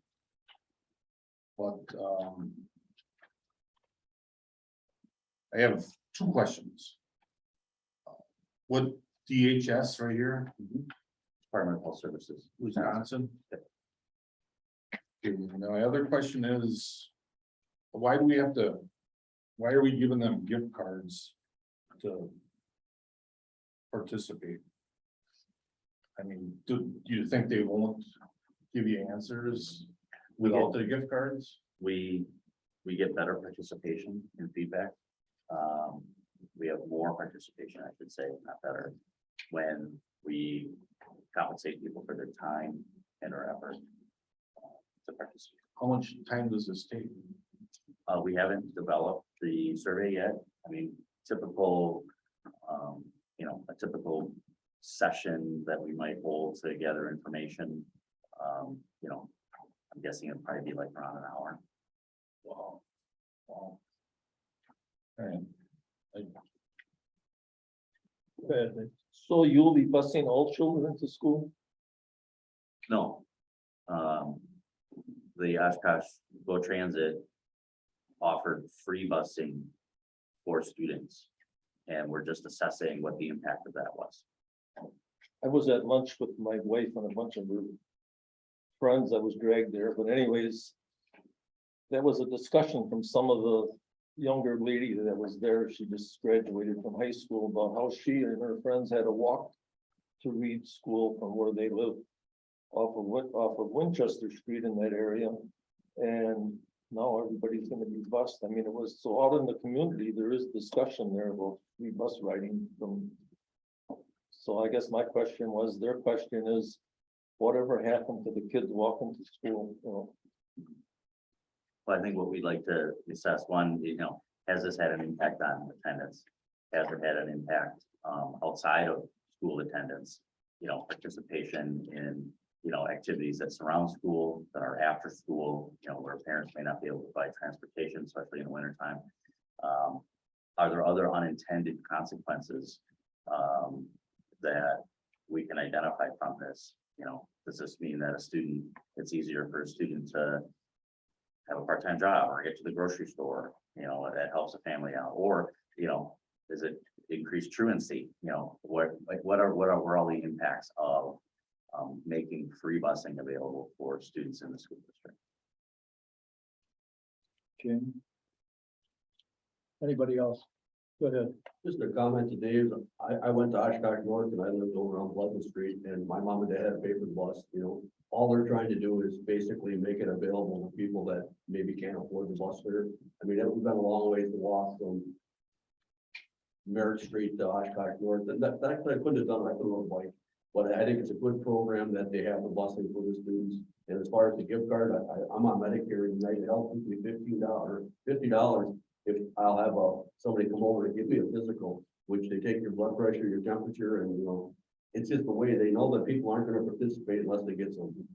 But I have two questions. What DHS right here, Department of Health Services. Wisconsin? Okay, now my other question is, why are we giving them gift cards to participate? I mean, do you think they won't give you answers without the gift cards? We get better participation and feedback. We have more participation, I should say, not better, when we compensate people for their time and their effort to participate. How much time does this take? We haven't developed the survey yet. I mean, typical, a typical session that we might hold to gather information. I'm guessing it'd probably be like around an hour. Wow. Wow. All right. Go ahead, Dave. So you'll be busing all children to school? No. The Oshkosh Go Transit offered free busing for students. And we're just assessing what the impact of that was. I was at lunch with my wife and a bunch of her friends. I was dragged there, but anyways, there was a discussion from some of the younger lady that was there. She just graduated from high school about how she and her friends had to walk to Reed School from where they live off of Winchester Street in that area. And now everybody's gonna be bused. I mean, it was so out in the community, there is discussion there about free bus riding from. So I guess my question was, their question is, whatever happened to the kids walking to school, you know? Well, I think what we'd like to assess, one, has this had an impact on attendance? Has it had an impact outside of school attendance? Participation in, activities that surround school, that are after school, where parents may not be able to buy transportation, especially in the wintertime. Are there other unintended consequences that we can identify from this? Does this mean that it's easier for a student to have a part-time job or get to the grocery store, that helps a family out? Or, is it increased truancy? What are all the impacts of making free busing available for students in the school district? Okay. Anybody else? Go ahead. Just a comment to Dave, I went to Oshkosh North and I lived over on Pleasant Street, and my mom and dad had a paper bus, all they're trying to do is basically make it available to people that maybe can't afford the bus fare. I mean, it would have been a long ways to walk from Merritt Street to Oshkosh North, and that I couldn't have done, I could have bike. But I think it's a good program that they have the busing for the students. And as far as the gift card, I'm on Medicare, and United Health gives me $50 if I'll have somebody come over and give me a physical, which they take your blood pressure, your temperature, and it's just the way they know that people aren't going to participate unless they get something.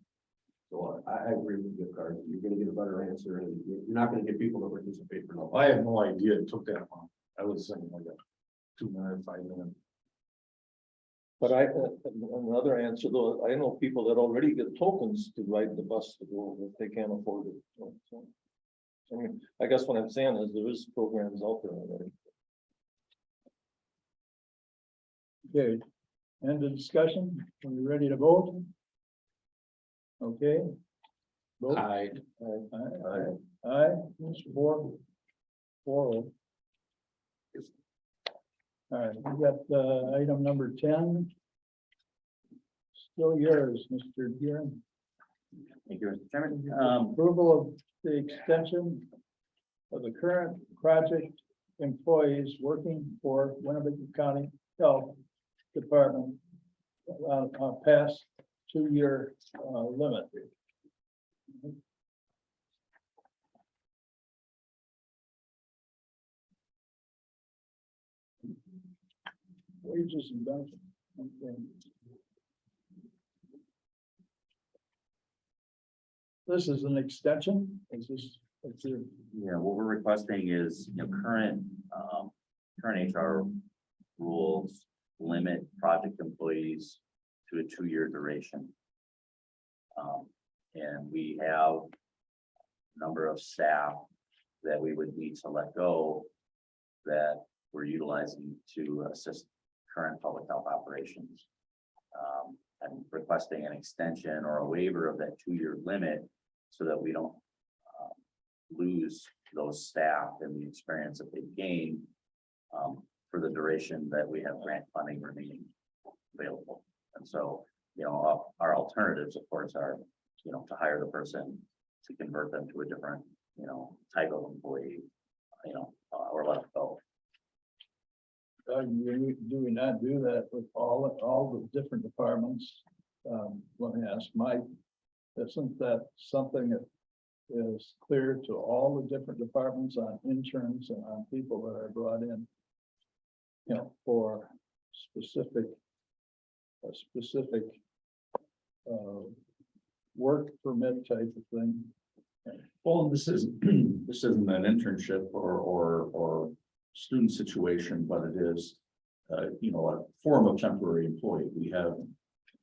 So I agree with the gift card. You're going to get a better answer, and you're not going to get people to participate for nothing. I have no idea it took that long. I was thinking like a 2 minute, 5 minute. But another answer though, I know people that already get tokens to ride the bus to go if they can't afford it. So, I mean, I guess what I'm saying is there is programs out there already. Okay, end of discussion. Are we ready to vote? Okay. Vote. Aye. Aye, Mr. Ford. 4-0. All right, we got item number 10. Still yours, Mr. Gearing. Thank you, Mr. Chairman. Approval of the extension of the current project employees working for Winnebago County Health Department past 2-year limit. Wages and benefits. Okay. This is an extension. Is this? Yeah, what we're requesting is, current HR rules limit project employees to a 2-year duration. And we have a number of staff that we would need to let go that we're utilizing to assist current public health operations. I'm requesting an extension or a waiver of that 2-year limit so that we don't lose those staff and the experience that they've gained for the duration that we have grant funding remaining available. And so, our alternatives, of course, are, to hire the person, to convert them to a different, type of employee, or let them go. Do we not do that with all the different departments? Let me ask Mike, isn't that something that is clear to all the different departments on interns and on people that are brought in, for a specific work permit type of thing? Well, this isn't an internship or student situation, but it is, a form of temporary employee. We have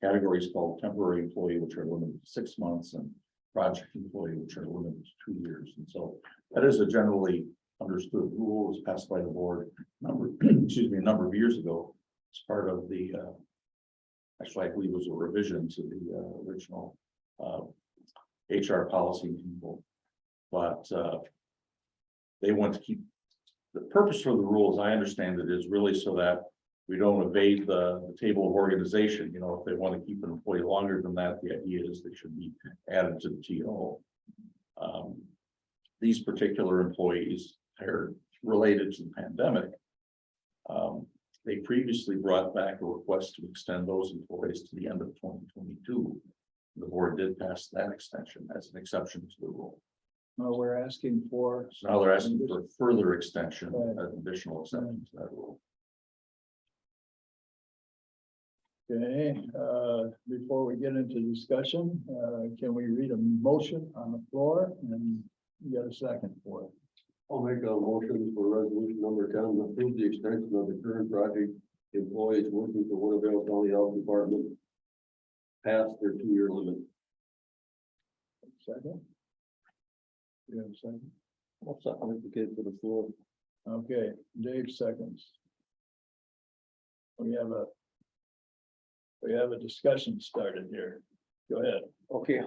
categories called temporary employee, which are limited to 6 months, and project employee, which are limited to 2 years. And so that is a generally understood rule. It was passed by the board a number of years ago as part of the, actually, I believe it was a revision to the original HR policy people. But they want to keep, the purpose for the rules, I understand it, is really so that we don't evade the table of organization. You know, if they want to keep an employee longer than that, the idea is they should be added to the TO. These particular employees are related to the pandemic. They previously brought back a request to extend those employees to the end of 2022. The board did pass that extension as an exception to the rule. No, we're asking for. So now they're asking for further extension, Right. an additional exception to that rule. Okay, before we get into discussion, can we read a motion on the floor and get a second for it? I'll make a motion for resolution number 10, approve the extension of the current project employees working for Winnebago County Health Department past their 2-year limit. Second? You have a second? What's that, I'm okay for the floor. Okay, Dave seconds. We have a discussion started here. Go ahead. Okay,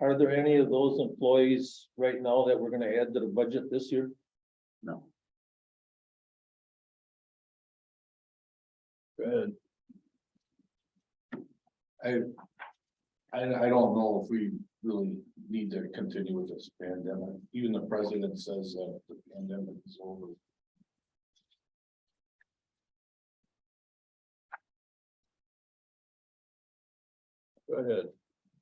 are there any of those employees right now that we're gonna add to the budget this year? No. Go ahead. I don't know if we really need to continue with this pandemic. Even the president says that the pandemic is over. Go ahead.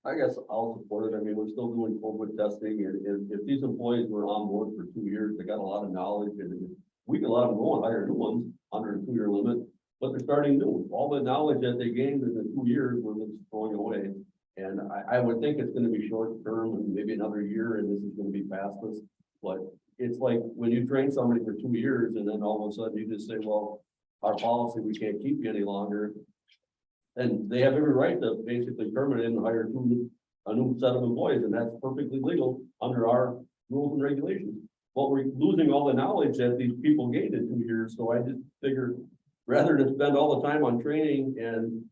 I guess I'll support it. I mean, we're still doing COVID testing, and if these employees were on board for 2 years, they got a lot of knowledge, and we can let them go and hire new ones under a 2-year limit, but they're starting new. All the knowledge that they gained in the 2 years, we're just throwing away. And I would think it's gonna be short term and maybe another year, and this is gonna be past us. But it's like when you train somebody for 2 years and then all of a sudden you just say, well, our policy, we can't keep you any longer. And they have every right to basically terminate and hire a new set of employees, and that's perfectly legal under our rules and regulations. But we're losing all the knowledge that these people gained in 2 years, so I just figure rather than spend all the time on training and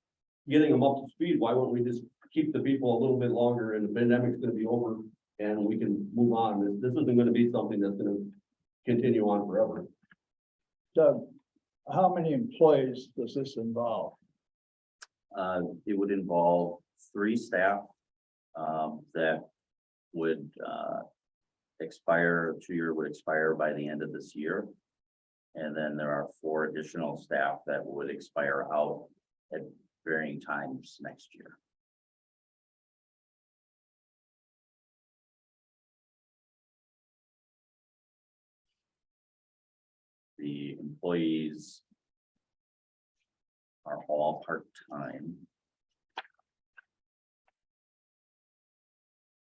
getting them up to speed, why won't we just keep the people a little bit longer and the pandemic's gonna be over and we can move on. This isn't gonna be something that's gonna continue on forever. Doug, how many employees does this involve? It would involve 3 staff that would expire, 2-year would expire by the end of this year. And then there are 4 additional staff that would expire out at varying times next year. The employees are all part-time.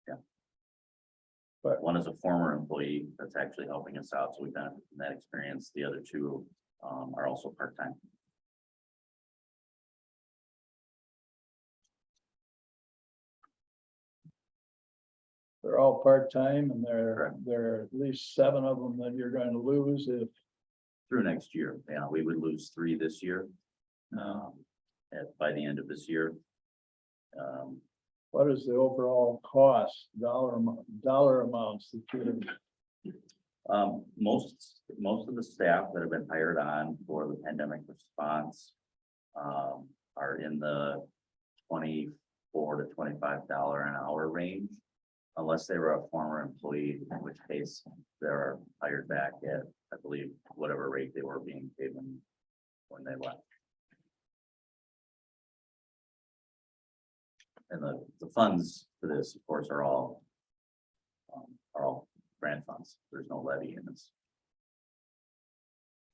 Yeah. But- One is a former employee that's actually helping us out, so we benefit from that experience. The other 2 are also part-time. They're all part-time and there Correct. are at least 7 of them that you're going to lose if. Through next year. Yeah, we would lose 3 this year. By the end of this year. What is the overall cost, dollar amounts that you Most of the staff that have been hired on for the pandemic response are in the $24 to $25 an hour range. Unless they were a former employee, in which case they're hired back at, I believe, whatever rate they were being paid when they left. And the funds for this, of course, are all grant funds. There's no levy in this.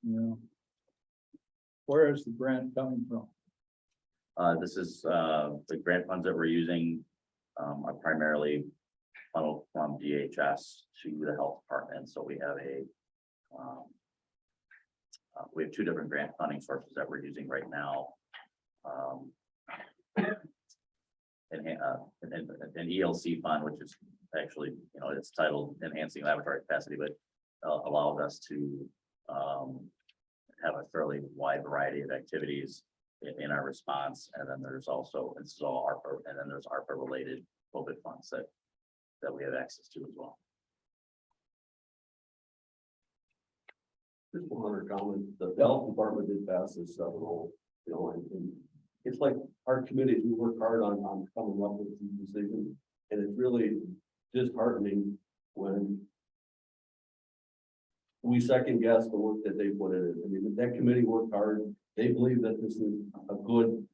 know? Where is the grant coming from? This is the grant funds that we're using are primarily funneled from DHS to the health department. So we have we have 2 different grant funding sources that we're using right now. An ELC fund, which is actually, it's titled Enhancing Laboratory Capacity, but allowed us to have a fairly wide variety of activities in our response. And then there's also, this is all ARPA, and then there's ARPA related COVID funds that we have access to as well. Just one other comment, the health department did pass this stuff, and it's like our committees, we work hard on coming up with these decisions. And it's really disheartening when we second guess the work that they put in. I mean, that committee worked hard. They believe that this is a good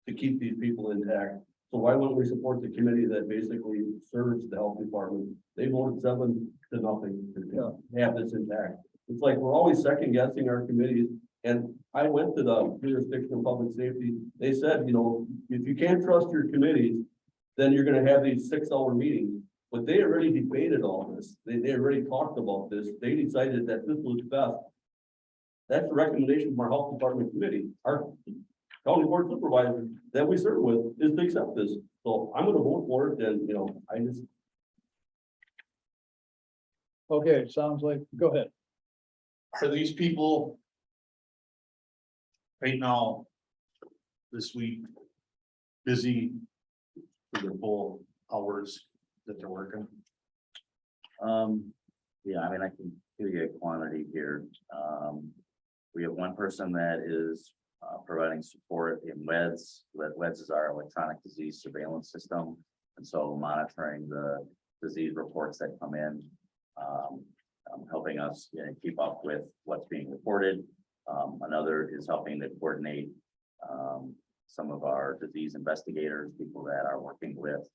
to keep these people intact. So why wouldn't we support the committee that basically serves the health department? They voted 7-0 to have this intact. It's like we're always second guessing our committees. And I went to the jurisdiction of public safety. They said, you know, if you can't trust your committees, then you're gonna have these 6-hour meetings. But they already debated all this. They already talked about this. They decided that this was best. That's the recommendation from our health department committee. Our county board supervisor that we serve with is to accept this. So I'm gonna vote for it, and you know, I just. Okay, sounds like, go ahead. Are these people right now, this week, busy for their full hours that they're working? Yeah, I mean, I can give you a quantity here. We have one person that is providing support in WEDS. WEDS is our electronic disease surveillance system. And so monitoring the disease reports that come in, helping us keep up with what's being reported. Another is helping to coordinate some of our disease investigators, people that are working with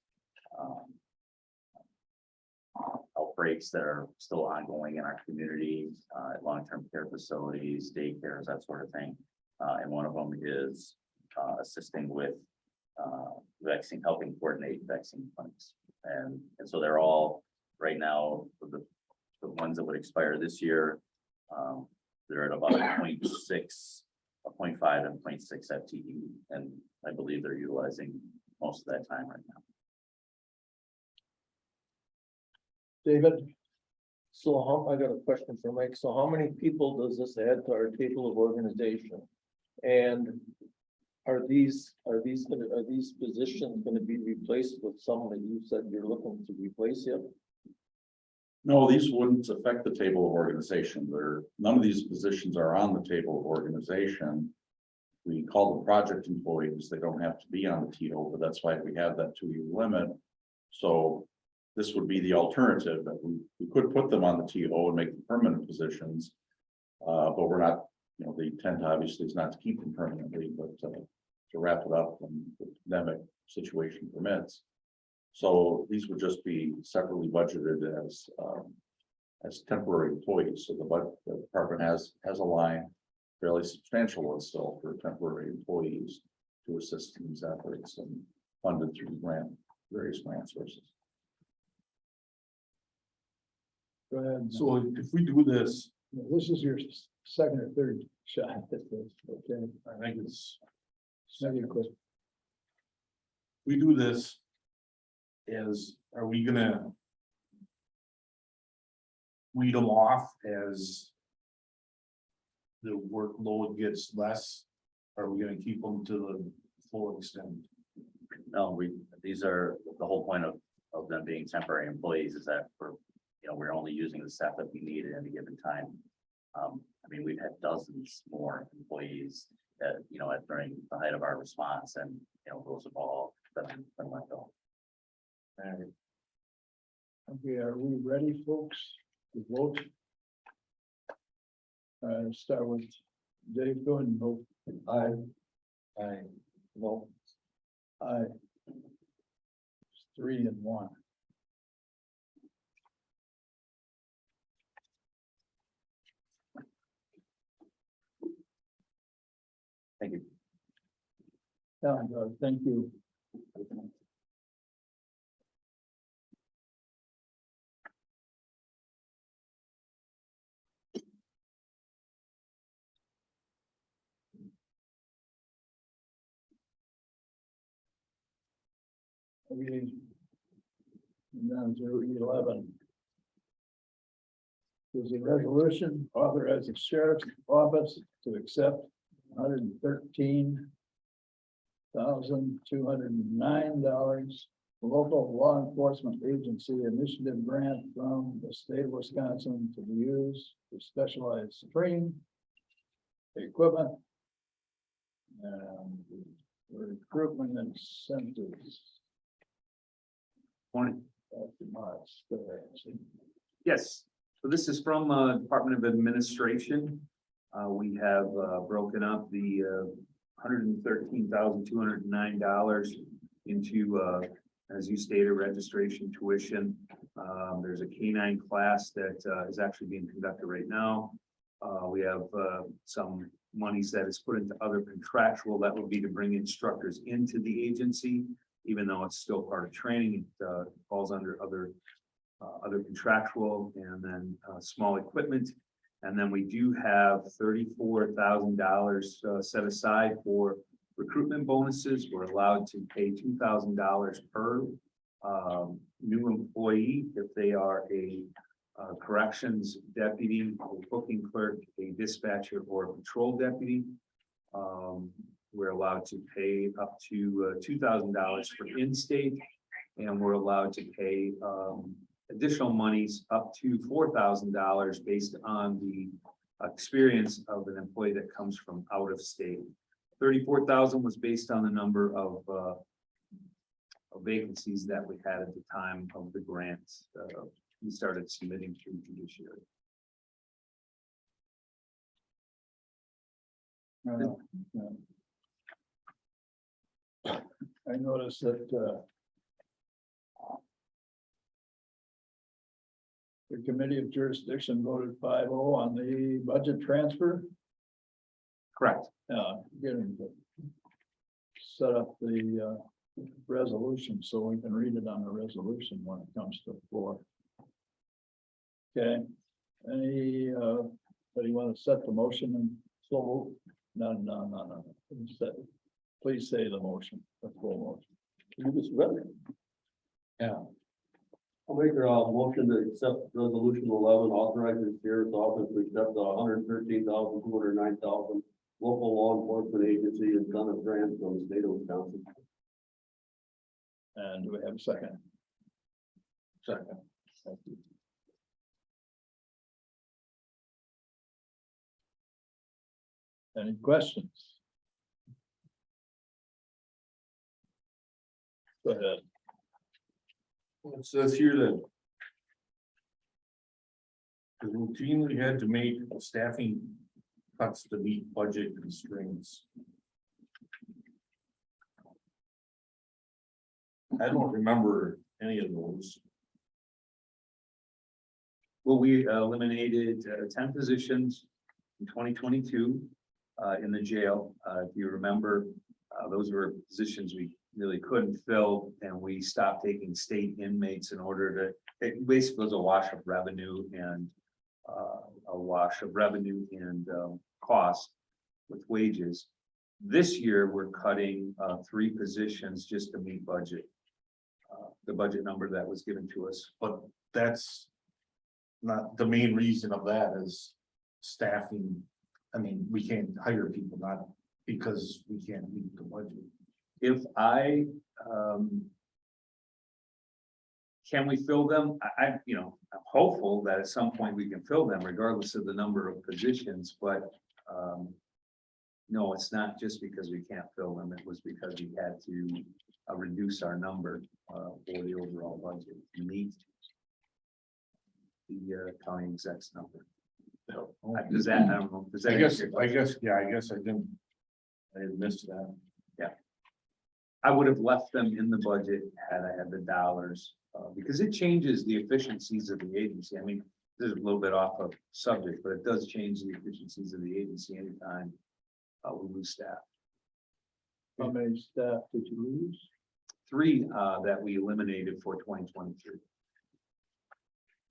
outbreaks that are still ongoing in our communities, long-term care facilities, daycares, that sort of thing. And one of them is assisting with vaccine, helping coordinate vaccine clinics. And so they're all right now, the ones that would expire this year, they're at about 0.6, 0.5 and 0.6 FTE. And I believe they're utilizing most of that time right now. David, So I got a question for Mike. So how many people does this add to our table of organization? And are these positions gonna be replaced with someone that you said you're looking to replace yet? No, these wouldn't affect the table of organization. None of these positions are on the table of organization. We call them project employees. They don't have to be on the TO, but that's why we have that 2-year limit. So this would be the alternative, that we could put them on the TO and make them permanent positions. But we're not, you know, the intent obviously is not to keep them permanently, but to wrap it up when the pandemic situation permits. So these would just be separately budgeted as temporary employees. So the department has a line, fairly substantial one still, for temporary employees to assist in these efforts and funded through various grant sources. go ahead. So if we do this, This is your second or third shot at this, okay? I think it's, Maybe a quick. we do this are we gonna weed them off as the workload gets less? Are we gonna keep them to the full extent? No, these are, the whole point of them being temporary employees is that we're only using the staff that we need at any given time. I mean, we've had dozens more employees that, during the height of our response, and, those have all been let go. Okay, are we ready, folks, to vote? Start with Dave, go ahead and vote. I no. Aye. It's 3-1. Thank you. Yeah, thank you. Okay. Down to 11. There's a resolution authorizing sheriff's office to accept $113,209 local law enforcement agency initiative grant from the state of Wisconsin to be used for specialized training, equipment, and recruitment incentives. Morning. Dr. Marks, go ahead. Yes, so this is from Department of Administration. We have broken up the $113,209 into, as you stated, registration tuition. There's a K-9 class that is actually being conducted right now. We have some monies that is put into other contractual, that would be to bring instructors into the agency, even though it's still part of training, it falls under other contractual, and then small equipment. And then we do have $34,000 set aside for recruitment bonuses. We're allowed to pay $2,000 per new employee if they are a corrections deputy, a booking clerk, a dispatcher, or a patrol deputy. We're allowed to pay up to $2,000 for in-state, and we're allowed to pay additional monies up to $4,000 based on the experience of an employee that comes from out of state. 34,000 was based on the number of vacancies that we had at the time of the grant. We started submitting through judiciary. I noticed that the Committee of Jurisdiction voted 5-0 on the budget transfer. Correct. Getting to set up the resolution so we can read it on the resolution when it comes to the floor. Okay, anybody want to set the motion and so move? No. Please say the motion, the full motion. You just read it. Yeah. I'll make a motion to accept resolution 11, authorizing the sheriff's office to accept the $113,209,000 local law enforcement agency incentive grant from the state of Wisconsin. And do we have a second? Second. Thank you. Any questions? Go ahead. It says here that the routinely had to make staffing cuts to meet budget constraints. I don't remember any of those. Well, we eliminated 10 positions in 2022 in the jail. If you remember, those were positions we really couldn't fill, and we stopped taking state inmates in order to, it basically was a wash of revenue and cost with wages. This year, we're cutting 3 positions just to meet budget. The budget number that was given to us. But that's not the main reason of that is staffing. I mean, we can't hire people, not because we can't meet the budget. If can we fill them? I'm hopeful that at some point we can fill them regardless of the number of positions, but no, it's not just because we can't fill them. It was because we had to reduce our number for the overall budget to meet the county exec's number. So does that, I don't know. Does that I guess answer your question? I didn't. I had missed that. I would have left them in the budget had I had the dollars, because it changes the efficiencies of the agency. I mean, this is a little bit off of subject, but it does change the efficiencies of the agency anytime we lose staff. How many staff did you lose? 3 that we eliminated for 2023.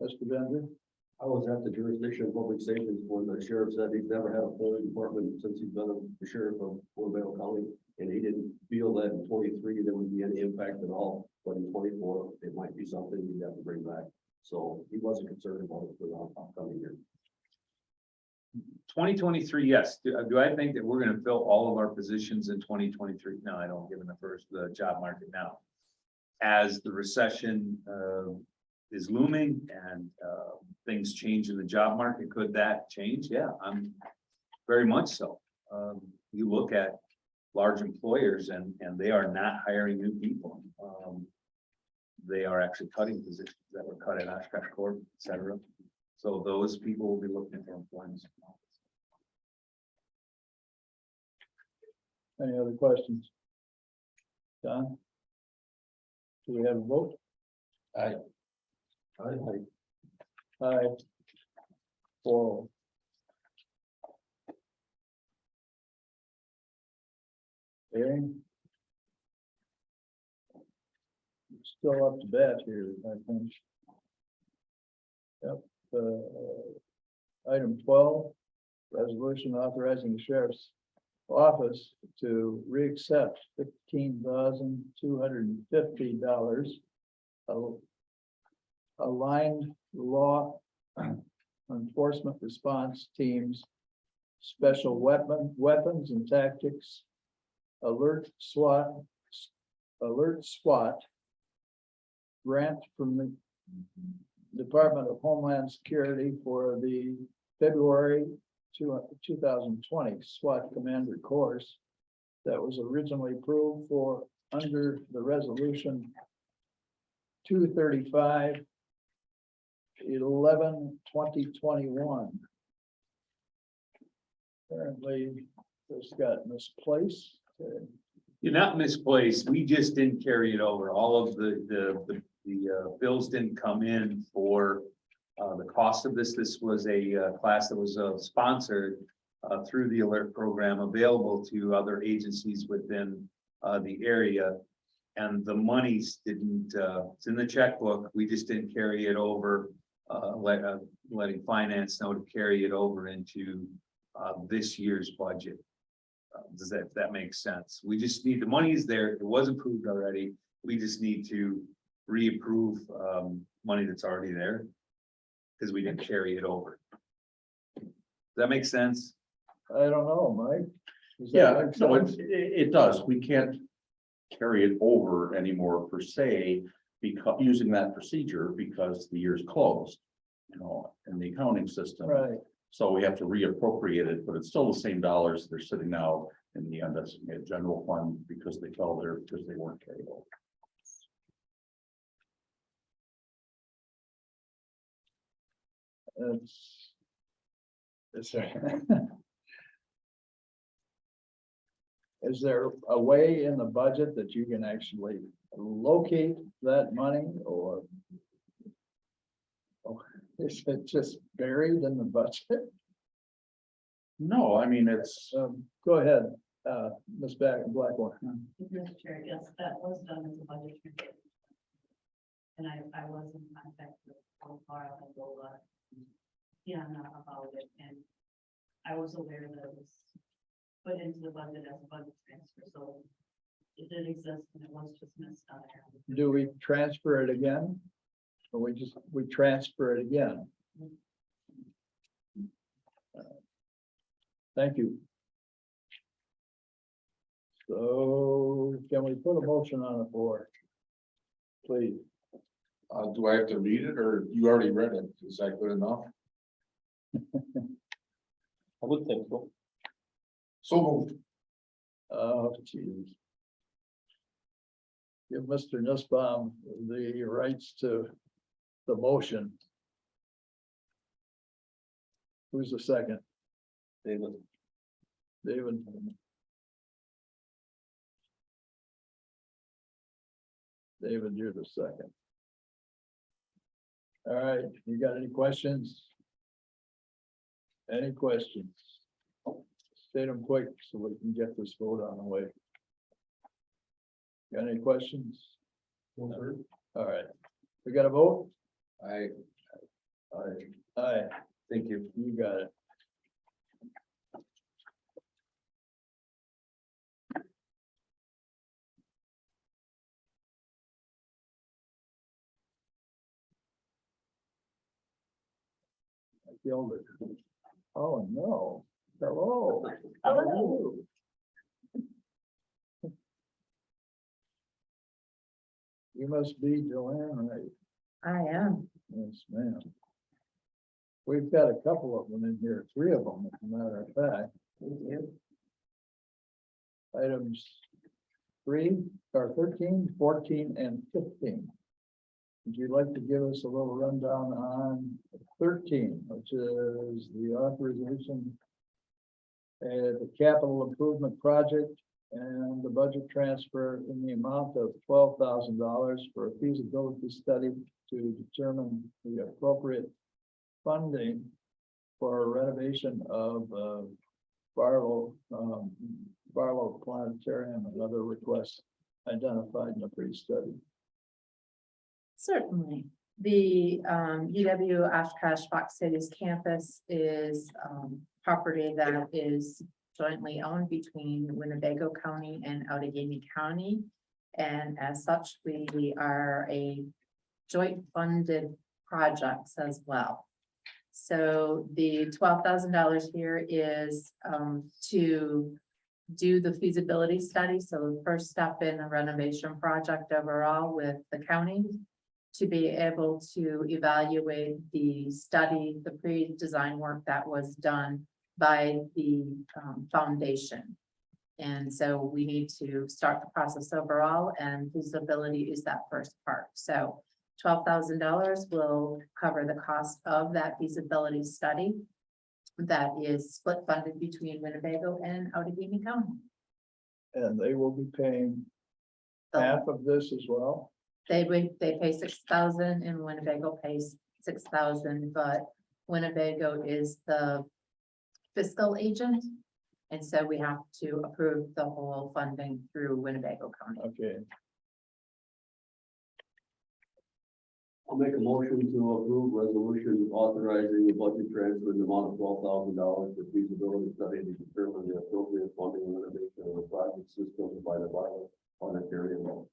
Mr. Bender? I was at the jurisdiction of public safety when the sheriff said he's never had a full department since he's been the sheriff of Winnebago County. And he didn't feel that in 23 there would be any impact at all, but in 24, it might be something you'd have to bring back. So he wasn't concerned about it for the upcoming year. 2023, yes. Do I think that we're going to fill all of our positions in 2023? No, I don't, given the job market now. as the recession, is looming and, things change in the job market, could that change? Yeah, I'm very much so. You look at large employers and they are not hiring new people. They are actually cutting positions that were cut at Oshkosh Corp, et cetera. So those people will be looking for employment. Any other questions? Don? Do we have a vote? Aye. Aye. 4. Okay. Still up to bat here, I think. Yep, item 12, resolution authorizing the sheriff's office to reaccept $15,250 aligned law enforcement response teams, special weapons and tactics, alert SWAT grant from the Department of Homeland Security for the February 2020 SWAT Commander course that was originally approved for under the resolution 235/11/2021. Apparently, this got misplaced. You're not misplaced. We just didn't carry it over. All of the bills didn't come in for the cost of this. This was a class that was sponsored through the alert program, available to other agencies within the area. And the monies didn't, it's in the checkbook. We just didn't carry it over, letting finance know to carry it over into this year's budget. Does that make sense? We just need, the money is there. It was approved already. We just need to reapprove money that's already there because we didn't carry it over. Does that make sense? I don't know, Mike. Does that Yeah, make no, sense? it does. We can't carry it over anymore per se, because using that procedure because the year's closed, you know, in the accounting system. Right, So we have to reappropriate it, but it's still the same dollars. They're sitting now in the undesignated general fund because they fell there because they weren't carried over. is there is there a way in the budget that you can actually locate that money, or is it just buried in the budget? No, I mean, it's, Go ahead, Ms. Blackmore. Mr. Chair, yes, that was done as a budget transfer. And I was in contact with Carl and Lola, about it, and I was aware that it was put into the budget as a budget transfer, so it did exist and it was just missed on there. Do we transfer it again? Or we transfer it again? Thank you. So can we put a motion on the floor? Please. Do I have to read it or you already read it? Is that good enough? I would think so. So moved. Oh, geez. Give Mr. Nussbaum the rights to the motion. Who's the second? David. David. David, you're the second. All right, you got any questions? Any questions? State them quick so we can get this vote on the way. Got any questions? All right, we got a vote? Aye. Aye, Thank you. you got it. I killed it. Oh, no. Hello. Hello. You must be Joanne, right? I am. Yes, ma'am. We've got a couple of them in here, 3 of them, as a matter of fact. Items 3 or 13, 14, and 15. Would you like to give us a little rundown on 13, which is the authorization and the capital improvement project and the budget transfer in the amount of $12,000 for a feasibility study to determine the appropriate funding for renovation of Barlow Planetarium and other requests identified in the pre-study. Certainly. The UW Oshkosh Fox Cities campus is property that is jointly owned between Winnebago County and Outagamie County. And as such, we are a joint funded projects as well. So the $12,000 here is to do the feasibility study. So the first step in the renovation project overall with the county to be able to evaluate the study, the pre-design work that was done by the foundation. And so we need to start the process overall, and feasibility is that first part. So $12,000 will cover the cost of that feasibility study that is split funded between Winnebago and Outagamie County. And they will be paying half of this as well. They pay $6,000 and Winnebago pays $6,000, but Winnebago is the fiscal agent. And so we have to approve the whole funding through Winnebago County. Okay, I'll make a motion to approve resolution authorizing the budget transfer in the amount of $12,000 for feasibility study to determine the appropriate funding and renovation of the project system by the Barlow Planetarium.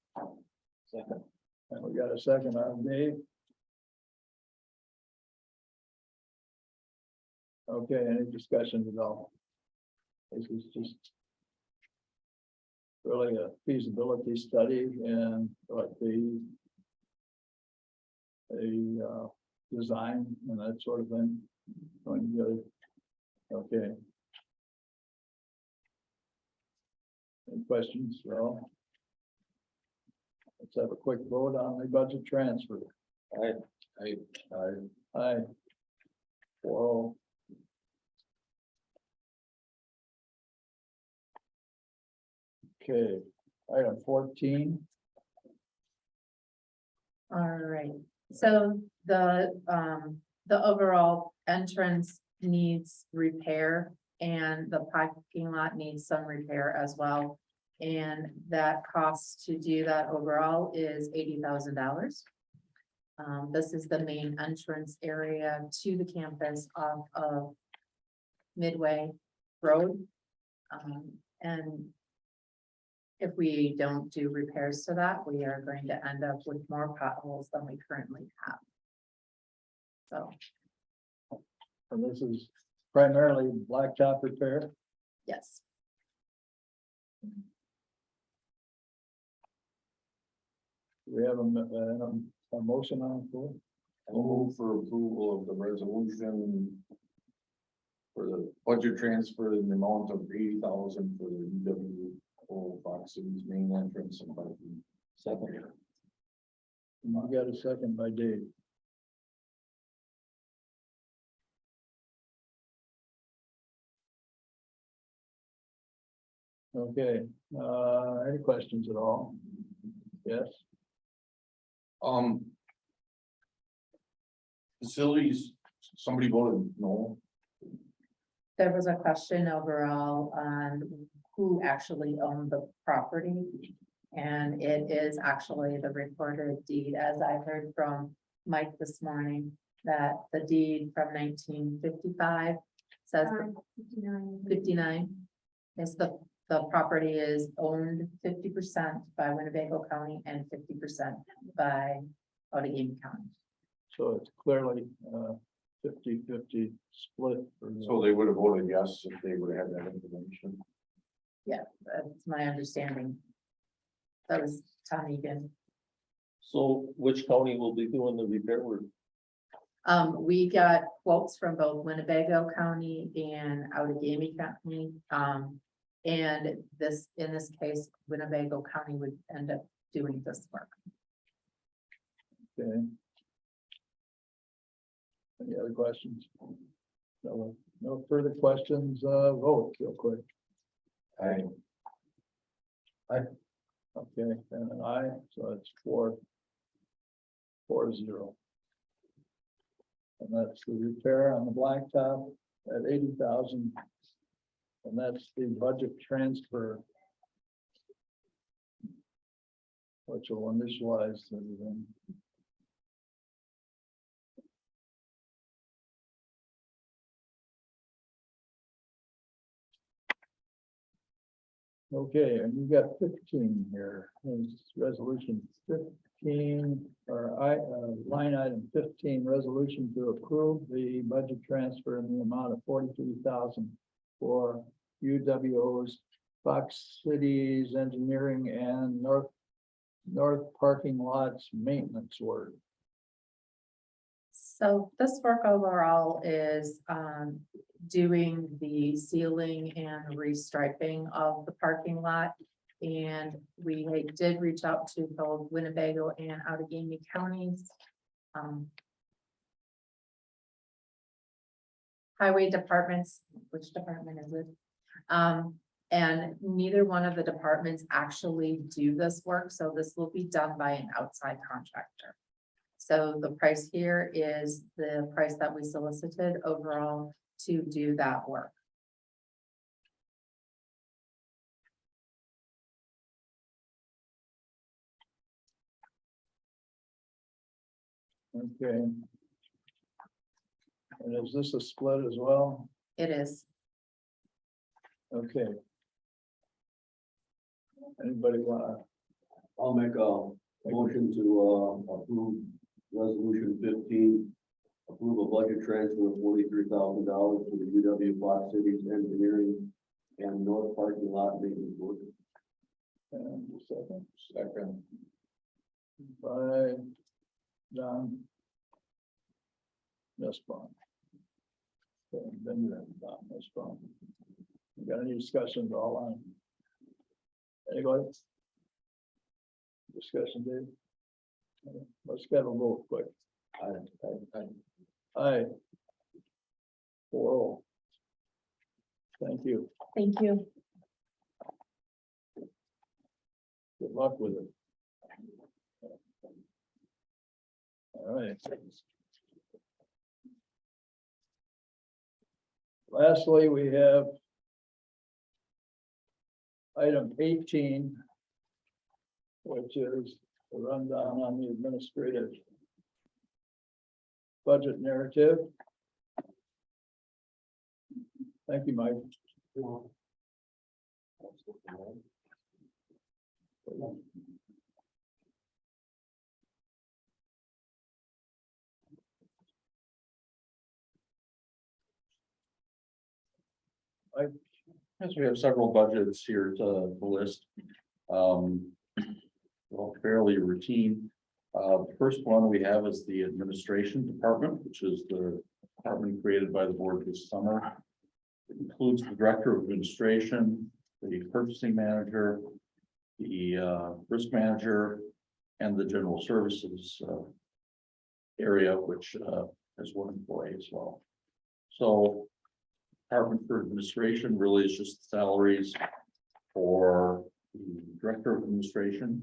Second. and we got a second on Dave. Okay, any discussions at all? This is just really a feasibility study and what the design and that sort of thing going together. Okay. Any questions at all? Let's have a quick vote on the budget transfer. Aye. 4-0. Okay, item 14. All right, so the overall entrance needs repair and the parking lot needs some repair as well. And that cost to do that overall is $80,000. This is the main entrance area to the campus off of Midway Road. And if we don't do repairs to that, we are going to end up with more potholes than we currently have. So, And this is primarily blacktop repair. yes. We have a motion on the floor. I'll move for approval of the resolution for the budget transfer in the amount of $80,000 for the UW Fox Cities main entrance and parking. Second. You got a second by Dave. Okay, any questions at all? Yes, Facilities, somebody voted no. There was a question overall on who actually owned the property. And it is actually the recorded deed, as I heard from Mike this morning, that the deed from 1955 says 59 is the property is owned 50% by Winnebago County and 50% by Outagamie County. so it's clearly 50-50 split. So they would have voted yes if they would have had that information. Yeah, that's my understanding. That was Tom Egan. So which county will be doing the repair work? We got quotes from both Winnebago County and Outagamie County. And in this case, Winnebago County would end up doing this work. Okay. Any other questions? No further questions, vote real quick. Aye. Okay, and an aye, so it's 4-0. And that's the repair on the blacktop at 80,000. And that's the budget transfer. Which will initialize everything. Okay, and you got 15 here, it's resolution 15, or line item 15, resolution to approve the budget transfer in the amount of 43,000 for UWO's Fox Cities Engineering and North Parking Lots Maintenance Work. So this work overall is doing the sealing and restriping of the parking lot. And we did reach out to both Winnebago and Outagamie counties. Highway departments, which department is it? And neither one of the departments actually do this work, so this will be done by an outside contractor. So the price here is the price that we solicited overall to do that work. Okay. And is this a split as well? It is. Okay. Anybody wanna? I'll make a motion to approve resolution 15. Approve a budget transfer of $43,000 for the UW Fox Cities Engineering and North Parking Lot Maintenance Work. And a second by Don. Nussbaum. Okay, then you're Don Nussbaum. You got any discussions all on? Anybody? Discussion, Dave? Let's get a vote quick. Aye. 4-0. Thank you. Thank you. Good luck with it. All right. Lastly, we have item 18, which is a rundown on the administrative budget narrative. Thank you, Mike. Yes, we have several budgets here to list. Well, fairly routine. The first one we have is the administration department, which is the department created by the board this summer. It includes the director of administration, the purchasing manager, the risk manager, and the general services area, which has one employee as well. So department for administration really is just salaries for the director of administration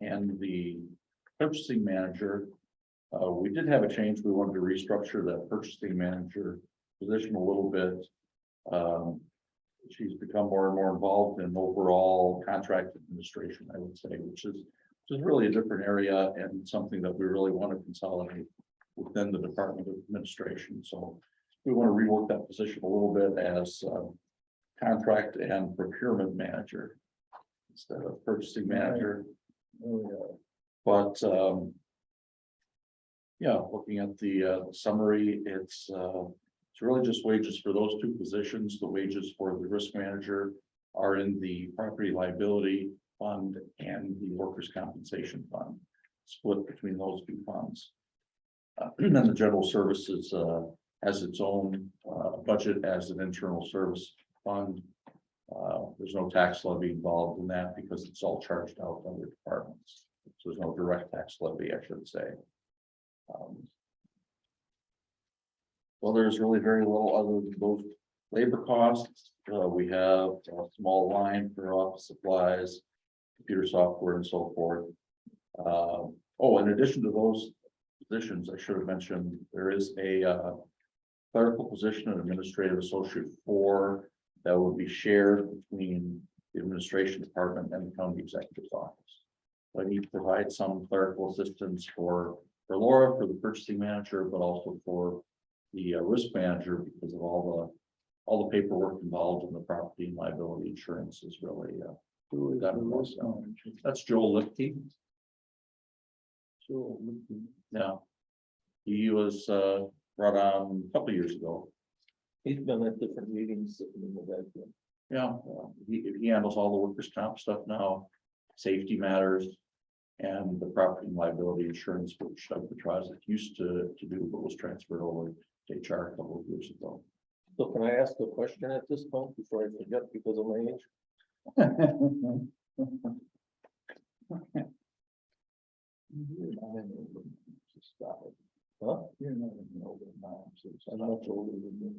and the purchasing manager. We did have a change. We wanted to restructure that purchasing manager position a little bit. She's become more and more involved in overall contract administration, I would say, which is really a different area and something that we really want to consolidate within the Department of Administration. So we want to rework that position a little bit as contract and procurement manager instead of purchasing manager. But yeah, looking at the summary, it's really just wages for those two positions. The wages for the risk manager are in the property liability fund and the workers' compensation fund. split between those two funds. And then the general services, has its own, budget as an internal service fund. There's no tax levy involved in that because it's all charged out to other departments. So there's no direct tax levy, I should say. Well, there's really very little other than those labor costs. We have a small line for office supplies, computer software and so forth. In addition to those positions, I should have mentioned, there is a clerical position, an administrative associate 4, that will be shared between the administration department and the county executive's office. So I need to provide some clerical assistance for Laura, for the purchasing manager, but also for the risk manager, because of all the paperwork involved in the property and liability insurance is really Who is got the it risk all. manager? That's Joel Lipke. Joel. Yeah. He was brought on a couple years ago. He's been at different meetings sitting in the back there. Yeah, he handles all the workers' comp stuff now, safety matters. And the property and liability insurance, which Doug Petrosic used to do, but was transferred over to HR a couple of years ago. So can I ask a question at this point before I forget because of my age? Huh? You're not even older now, so it's I'm much older than you.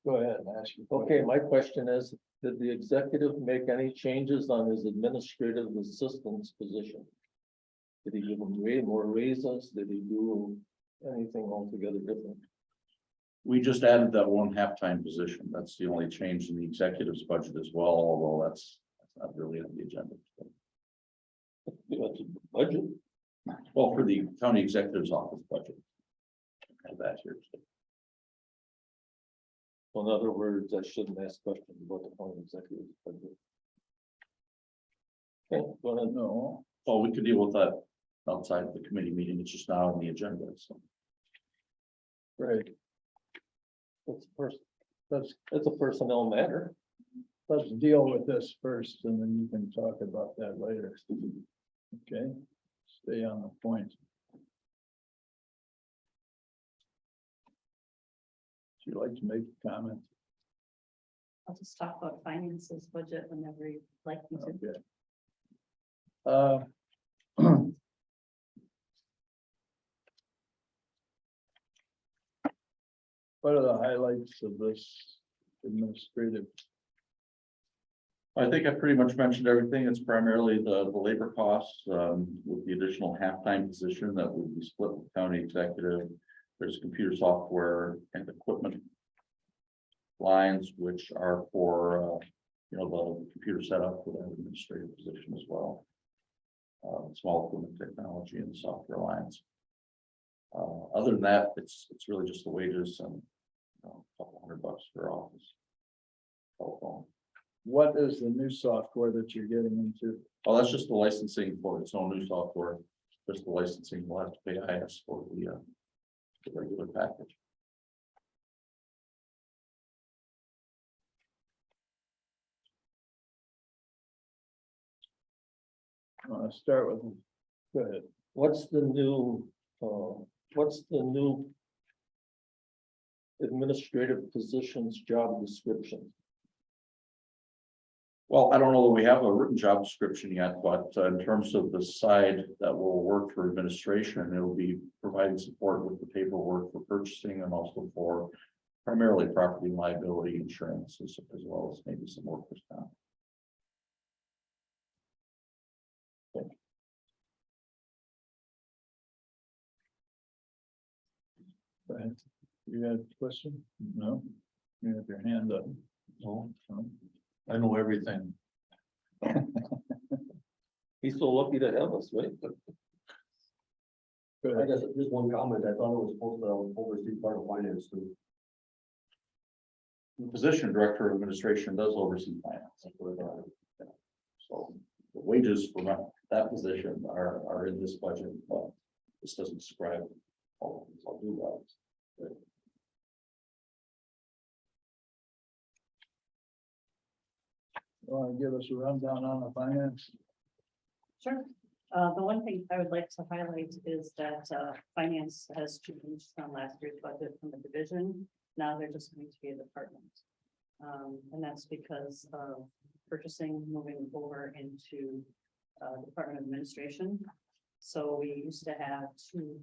Go ahead and ask your Okay, question. my question is, did the executive make any changes on his administrative assistant's position? Did he give him way more raises? Did he do anything altogether different? We just added that one halftime position. That's the only change in the executive's budget as well, although that's not really on the agenda. That's a budget. Well, for the county executive's office budget. Have that here. So in other words, I shouldn't ask questions about the county executive's budget. Okay, go ahead. No, Oh, we could deal with that outside of the committee meeting. It's just not on the agenda, so. right, It's a personnel matter. let's deal with this first and then you can talk about that later. Okay, stay on the point. Would you like to make a comment? I'll just talk about finances budget whenever you'd like me to. Okay. Uh, What are the highlights of this administrative? I think I pretty much mentioned everything. It's primarily the labor costs, with the additional halftime position that would be split with the county executive. There's computer software and equipment lines, which are for, the computer setup for that administrative position as well. Small equipment technology and software lines. Other than that, it's really just the wages and a couple $100 for office. Telephone. What is the new software that you're getting into? Oh, that's just the licensing for its own new software. Just the licensing, we'll have to pay IS for the regular package. Start with, go ahead. What's the new administrative position's job description? Well, I don't know that we have a written job description yet, but in terms of the side that will work for administration, it'll be providing support with the paperwork for purchasing and also for primarily property and liability insurance as well as maybe some workers' comp. Go ahead. You got a question? No? You have your hand up. No, I know everything. He's so lucky to have us, right? Go I ahead. guess just one comment, I thought it was supposed to oversee part of finance too. The position director of administration does oversee finance. So the wages for that position are in this budget, but this doesn't describe all of these. I'll do that. Want to give us a rundown on the finance? Sure. The one thing I would like to highlight is that, finance has changed from last year's budget from the division. Now they're just going to be a department. And that's because of purchasing moving over into, Department of Administration. So we used to have two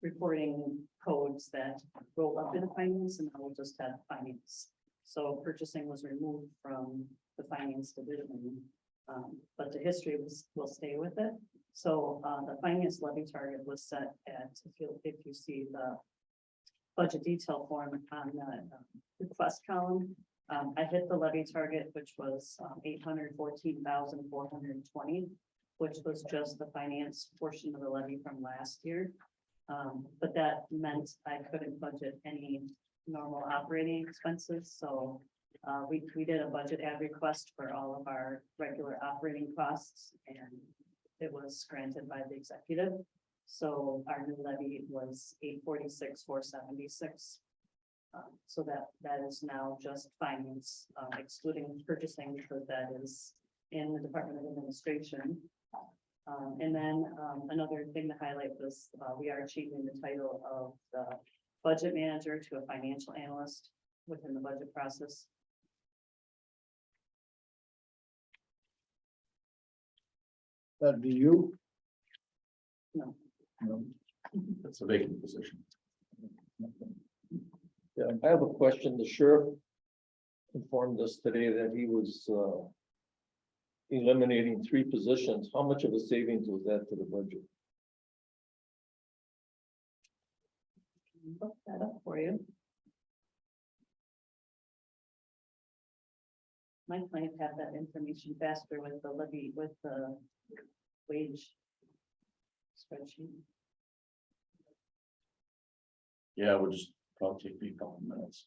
reporting codes that roll up into finance, and now we'll just have finance. So purchasing was removed from the finance division. But the history will stay with it. So, the finance levy target was set at, if you see the budget detail form on the request column, I hit the levy target, which was 814,420, which was just the finance portion of the levy from last year. But that meant I couldn't budget any normal operating expenses, so we did a budget ad request for all of our regular operating costs, and it was granted by the executive. So our new levy was 846,476. So that is now just finance, excluding purchasing, because that is in the Department of Administration. And then another thing to highlight was we are changing the title of the budget manager to a financial analyst within the budget process. That'd be you? No. No. That's a vacant position. Yeah, I have a question. The sheriff informed us today that he was eliminating 3 positions. How much of a savings was that to the budget? Look that up for you. My client have that information faster with the levy, with the wage spreadsheet. Yeah, we'll just probably take me a couple of minutes.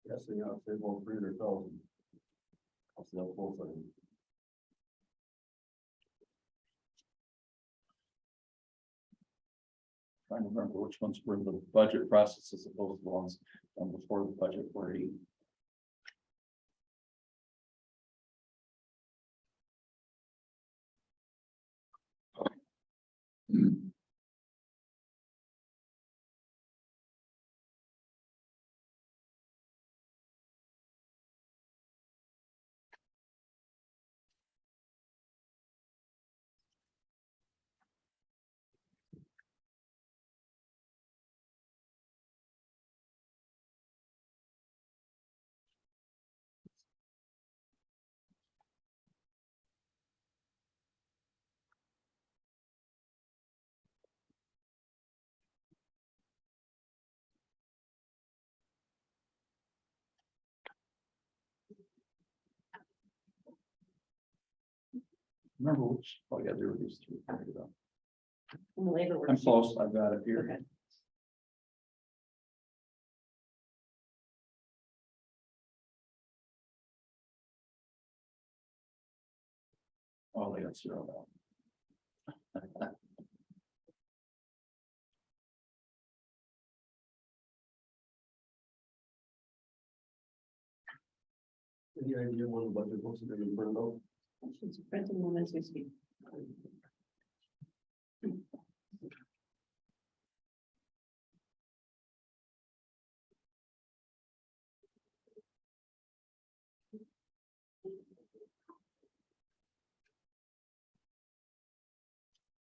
Yes, they got, they want 300,000. That's not full thing. Trying to remember which ones were in the budget process as opposed to the ones done before the budget were he. Remember which, oh yeah, there were these 3. There you go. In the labor I'm worksheet. close, I've got it here. Okay. Oh, they got zeroed out. Any idea when the budget books are gonna be printed out? She's printing them as we speak.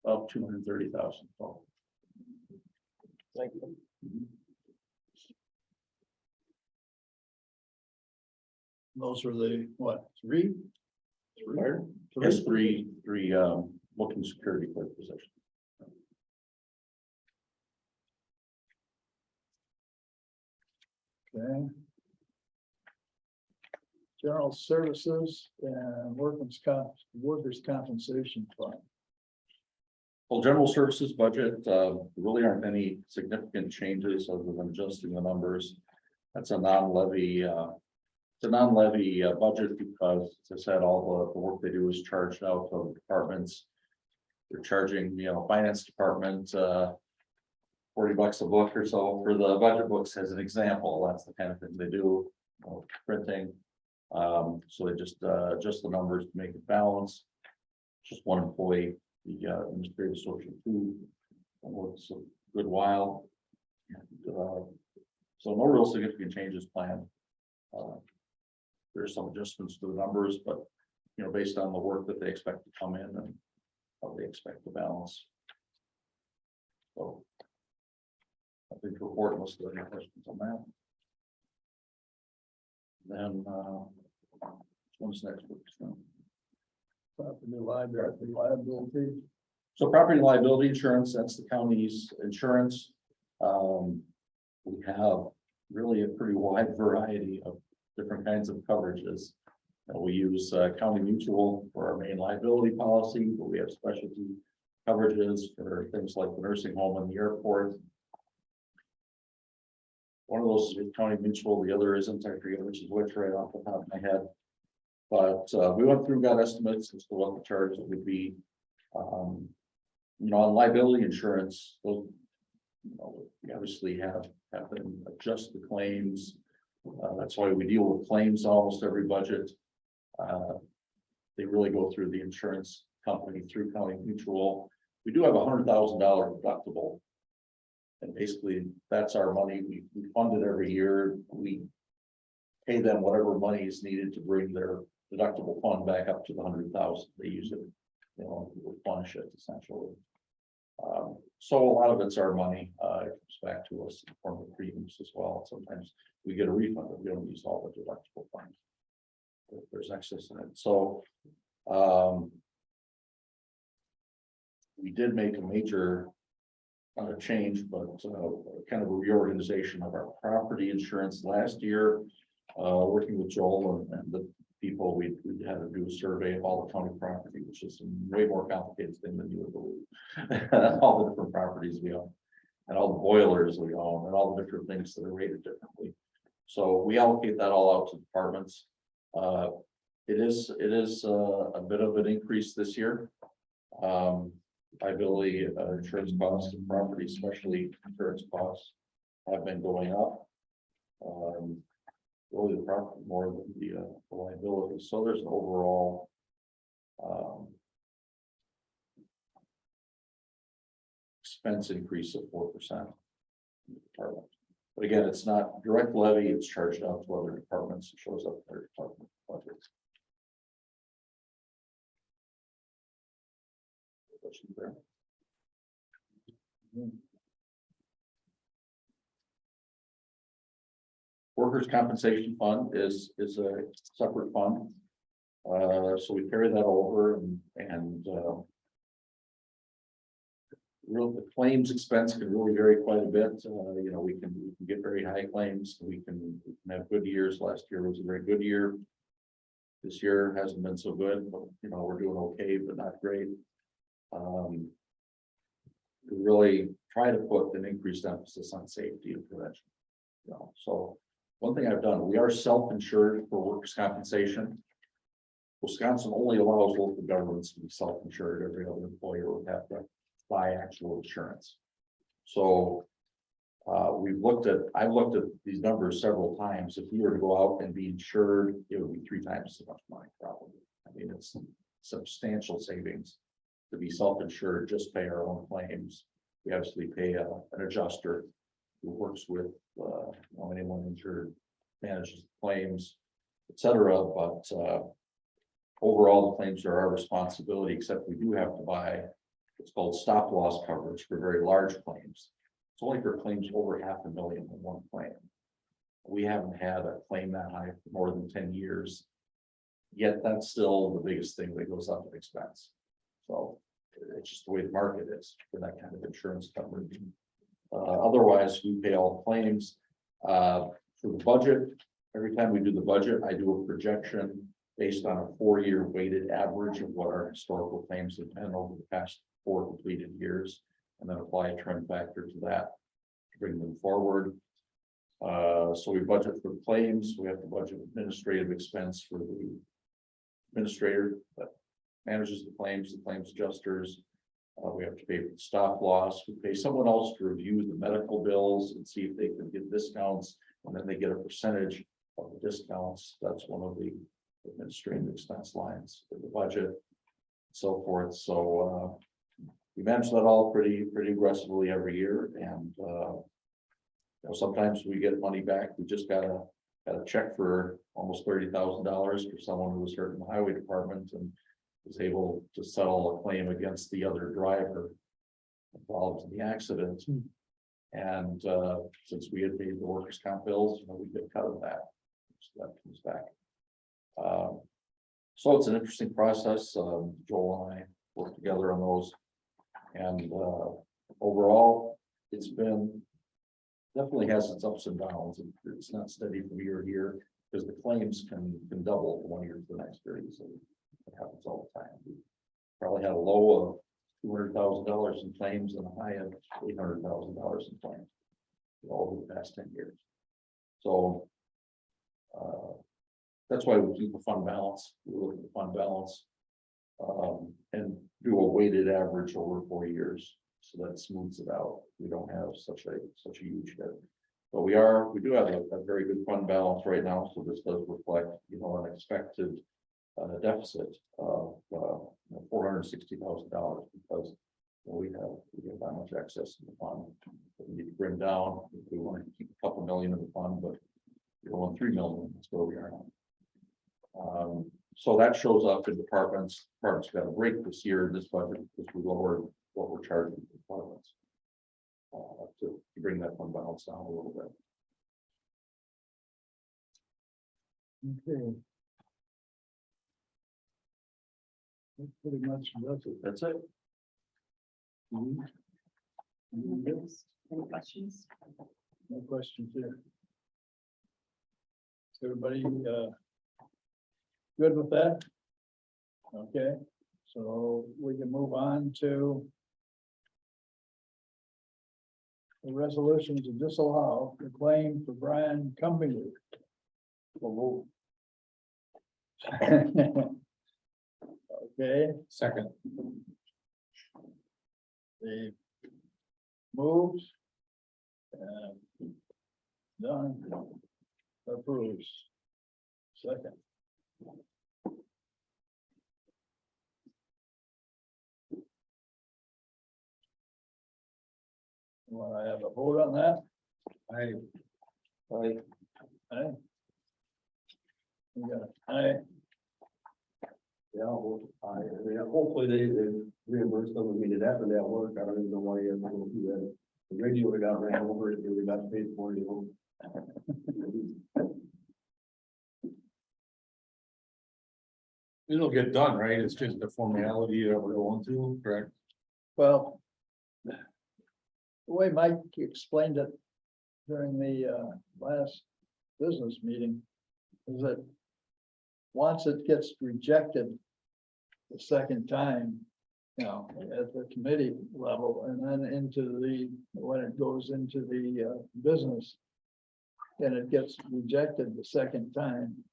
Up 230,000. Oh, Thank you. Those are the, what, 3? Pardon? yes, three looking security clerk positions. Okay. General services and workers' compensation fund. Well, general services budget, really aren't any significant changes other than adjusting the numbers. That's a non-levy, it's a non-levy budget because, as I said, all the work they do is charged out to the departments. they're charging, finance department, $40 a book or so for the budget books as an example. That's the kind of thing they do, printing. So they just adjust the numbers to make it balance. Just one employee, the administrative social too, works a good while. So no real significant changes planned. There's some adjustments to the numbers, but based on the work that they expect to come in and how they expect to balance. So I think the report was there any questions on that. Then what's next? Property liability. So property liability insurance, that's the county's insurance. We have really a pretty wide variety of different kinds of coverages. We use county mutual for our main liability policy, but we have specialty coverages for things like the nursing home and the airport. One of those is with county mutual, the other isn't. I forget which is which right off the top of my head. But we went through, got estimates as to what the charge would be. On liability insurance, those, we obviously have them adjust the claims. That's why we deal with claims almost every budget. They really go through the insurance company through county mutual. We do have $100,000 deductible. And basically that's our money. We fund it every year. We pay them whatever money is needed to bring their deductible fund back up to the 100,000. They use it, replenish it essentially. So a lot of it's our money. It comes back to us in the form of premiums as well. Sometimes we get a refund if we don't use all the deductible funds. If there's excess in it. So we did make a major change, but kind of a reorganization of our property insurance last year. Working with Joel and the people, we had to do a survey of all the county property, which is a way more complicated thing than you would believe. All the different properties we own, and all the boilers we own, and all the different things that are rated differently. So we allocate that all out to departments. It is a bit of an increase this year. Liability insurance costs and property, especially insurance costs, have been going up. Really the property more than the liability. So there's an overall expense increase of 4%. But again, it's not direct levy, it's charged out to other departments. It shows up in their department budgets. There. Workers' compensation fund is a separate fund. So we carry that over and the claims expense can really vary quite a bit. We can get very high claims. We can have good years. Last year was a very good year. This year hasn't been so good, but we're doing okay, but not great. We really try to put an increased emphasis on safety and prevention. So one thing I've done, we are self-insured for workers' compensation. Wisconsin only allows local governments to be self-insured. Every other employer would have to buy actual insurance. So I've looked at these numbers several times. If we were to go out and be insured, it would be 3 times as much money probably. I mean, it's substantial savings to be self-insured, just pay our own claims. We obviously pay an adjuster who works with anyone insured, manages claims, etc. But overall, the claims are our responsibility, except we do have to buy what's called stop loss coverage for very large claims. It's only for claims over $500,000 in one claim. We haven't had a claim that high for more than 10 years. Yet that's still the biggest thing that goes up in expense. So it's just the way the market is for that kind of insurance coverage. Otherwise, we pay all claims. For the budget, every time we do the budget, I do a projection based on a 4-year weighted average of what our historical claims have been over the past 4 completed years, and then apply a trend factor to that to bring them forward. So we budget for claims. We have to budget administrative expense for the administrator that manages the claims adjusters, We have to pay for the stop loss, we pay someone else to review the medical bills and see if they can get discounts, and then they get a percentage of the discounts. That's one of the administrative expense lines for the budget. So forth, so we manage that all pretty aggressively every year, and sometimes we get money back. We just got a check for almost $30,000 for someone who was hurt in the highway department and was able to settle a claim against the other driver involved in the accident. And since we had paid the workers' comp bills, we get cut of that. So that comes back. So it's an interesting process. Joel and I work together on those. And overall, it's been definitely has its ups and downs. It's not steady from year to year because the claims can double from one year to the next very easily. It happens all the time. We probably had a low of $200,000 in claims and a high of $800,000 in claims over the past 10 years. So that's why we keep a fund balance. We look at the fund balance and do a weighted average over 4 years, so that smooths it out. We don't have such a huge hit, but we do have a very good fund balance right now. So this does reflect, an expected deficit of $460,000 because we have that much excess in the fund that we need to bring down. We want to keep a couple million in the fund, but we want 3 million. That's where we are now. So that shows up in departments. Departments got a break this year in this budget because we lowered what we're charging the departments to bring that fund balance down a little bit. Okay. That pretty much does it. That's it. Any questions? No questions here. Everybody, good with that? Okay, so we can move on to the resolution to disallow the claim for Brian Cumbing. Okay, Second. the moves. Done. Approves. Second. Want to have a vote on that? I, Aye. We got it. Aye. Yeah, well, hopefully they reimburse them when we did after that work. I don't even know why you have to go through that. The radio we got ran over, it we got paid for, It'll get done, right? It's just a formality that we're going to, correct? Well, the way Mike explained it during the last business meeting is that once it gets rejected the second time, at the committee level and then when it goes into the business and it gets rejected the second time,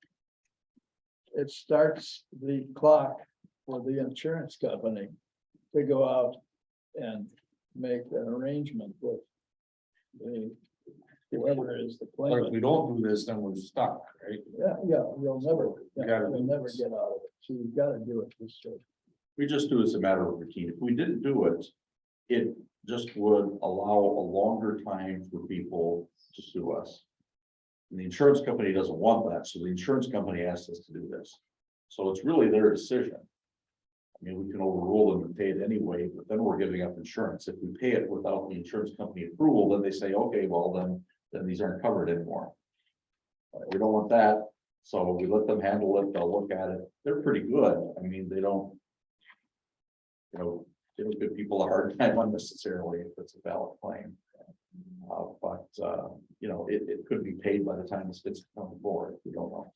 it starts the clock for the insurance company to go out and make an arrangement with whoever is the But if claimant. we don't do this, then we're stuck, right? Yeah, you'll never do get out of it. So you've got to do it this way. We just do it as a matter of routine. If we didn't do it, it just would allow a longer time for people to sue us. And the insurance company doesn't want that, so the insurance company asked us to do this. So it's really their decision. I mean, we can overrule them and pay it anyway, but then we're giving up insurance. If we pay it without the insurance company approval, then they say, okay, well, then these aren't covered anymore. We don't want that, so we let them handle it. They'll look at it. They're pretty good. I mean, they don't give people a hard time unnecessarily if it's a valid claim. But it could be paid by the time this gets on the board. We don't know.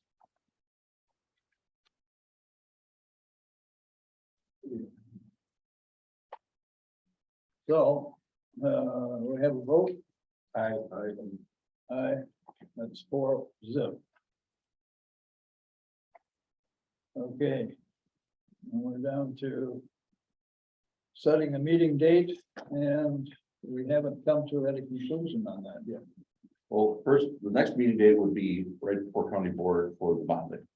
So, we have a vote. I, Aye, that's 4-0. Okay. And we're down to setting a meeting date, and we haven't come to any conclusion on that yet. Well, first, the next meeting day would be right before county board for the bonding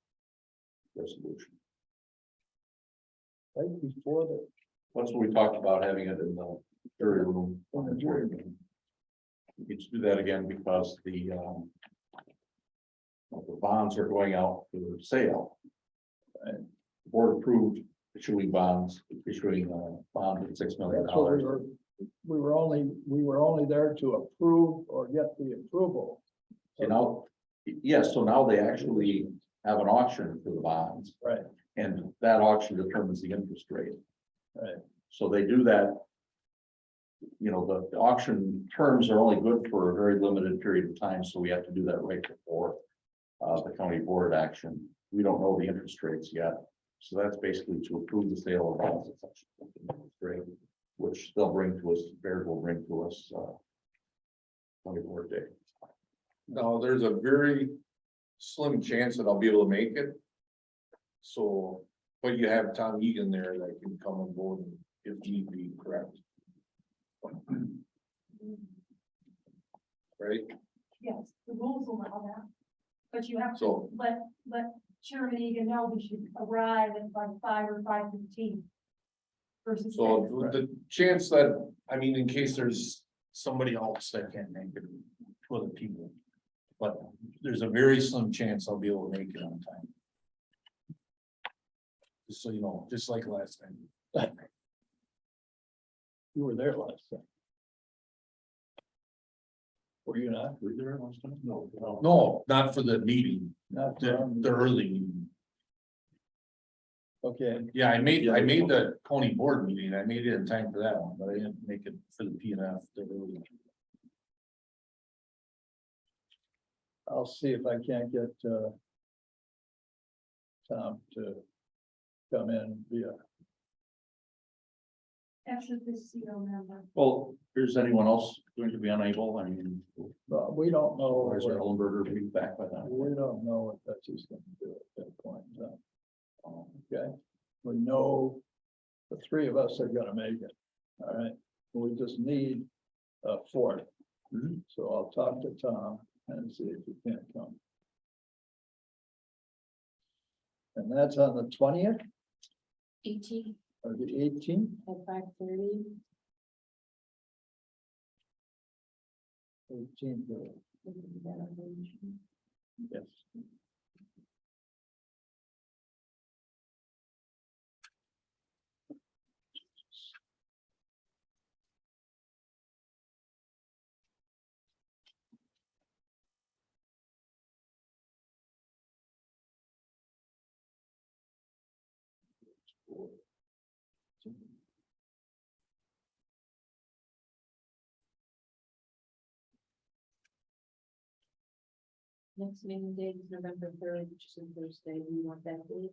resolution. Right before the, That's what we talked about, having it in the jury room. On the jury room. We need to do that again because the bonds are going out for sale. And the board approved issuing bonds, issuing a bond at $6 million. that's what we were only there to approve or get the approval. You know, yes, so now they actually have an auction for the bonds. Right. And that auction determines the interest rate. Right. So they do that. You know, the auction terms are only good for a very limited period of time, so we have to do that right before the county board action. We don't know the interest rates yet. So that's basically to approve the sale of bonds at such an interest rate, which they'll bring to us, Baird will bring to us county board day. No, there's a very slim chance that I'll be able to make it. So, but you have Tom Egan there that can come and go if need be, correct? Right? Yes, the rules allow that. But you have to So- let Chairman Egan know he should arrive at like 5 or 5:15. Versus. So 6. the chance that, I mean, in case there's somebody else that can't make it for the people. But there's a very slim chance I'll be able to make it on time. Just so you know, just like last time. You were there last time. Were you not? Were you there last time? No. No, not for the meeting, Not the from- early meeting. Okay, Yeah, I made the county board meeting. I made it in time for that one, but I didn't make it for the P and F. the early. I'll see if I can't get Tom to come in via. After this CO member. Well, is anyone else going to be unable? I mean, Well, we don't know. or is what- Ellenberger be back by then? We don't know what Betsy's gonna do at that point in time. Okay, we know the three of us are gonna make it, all right? We just need a fourth. Mhm. So I'll talk to Tom and see if he can't come. And that's on the 20th 18 or the 18th? at 5:30. 18th, yes. Next meeting date is November 3rd, which is a Thursday. We want that date.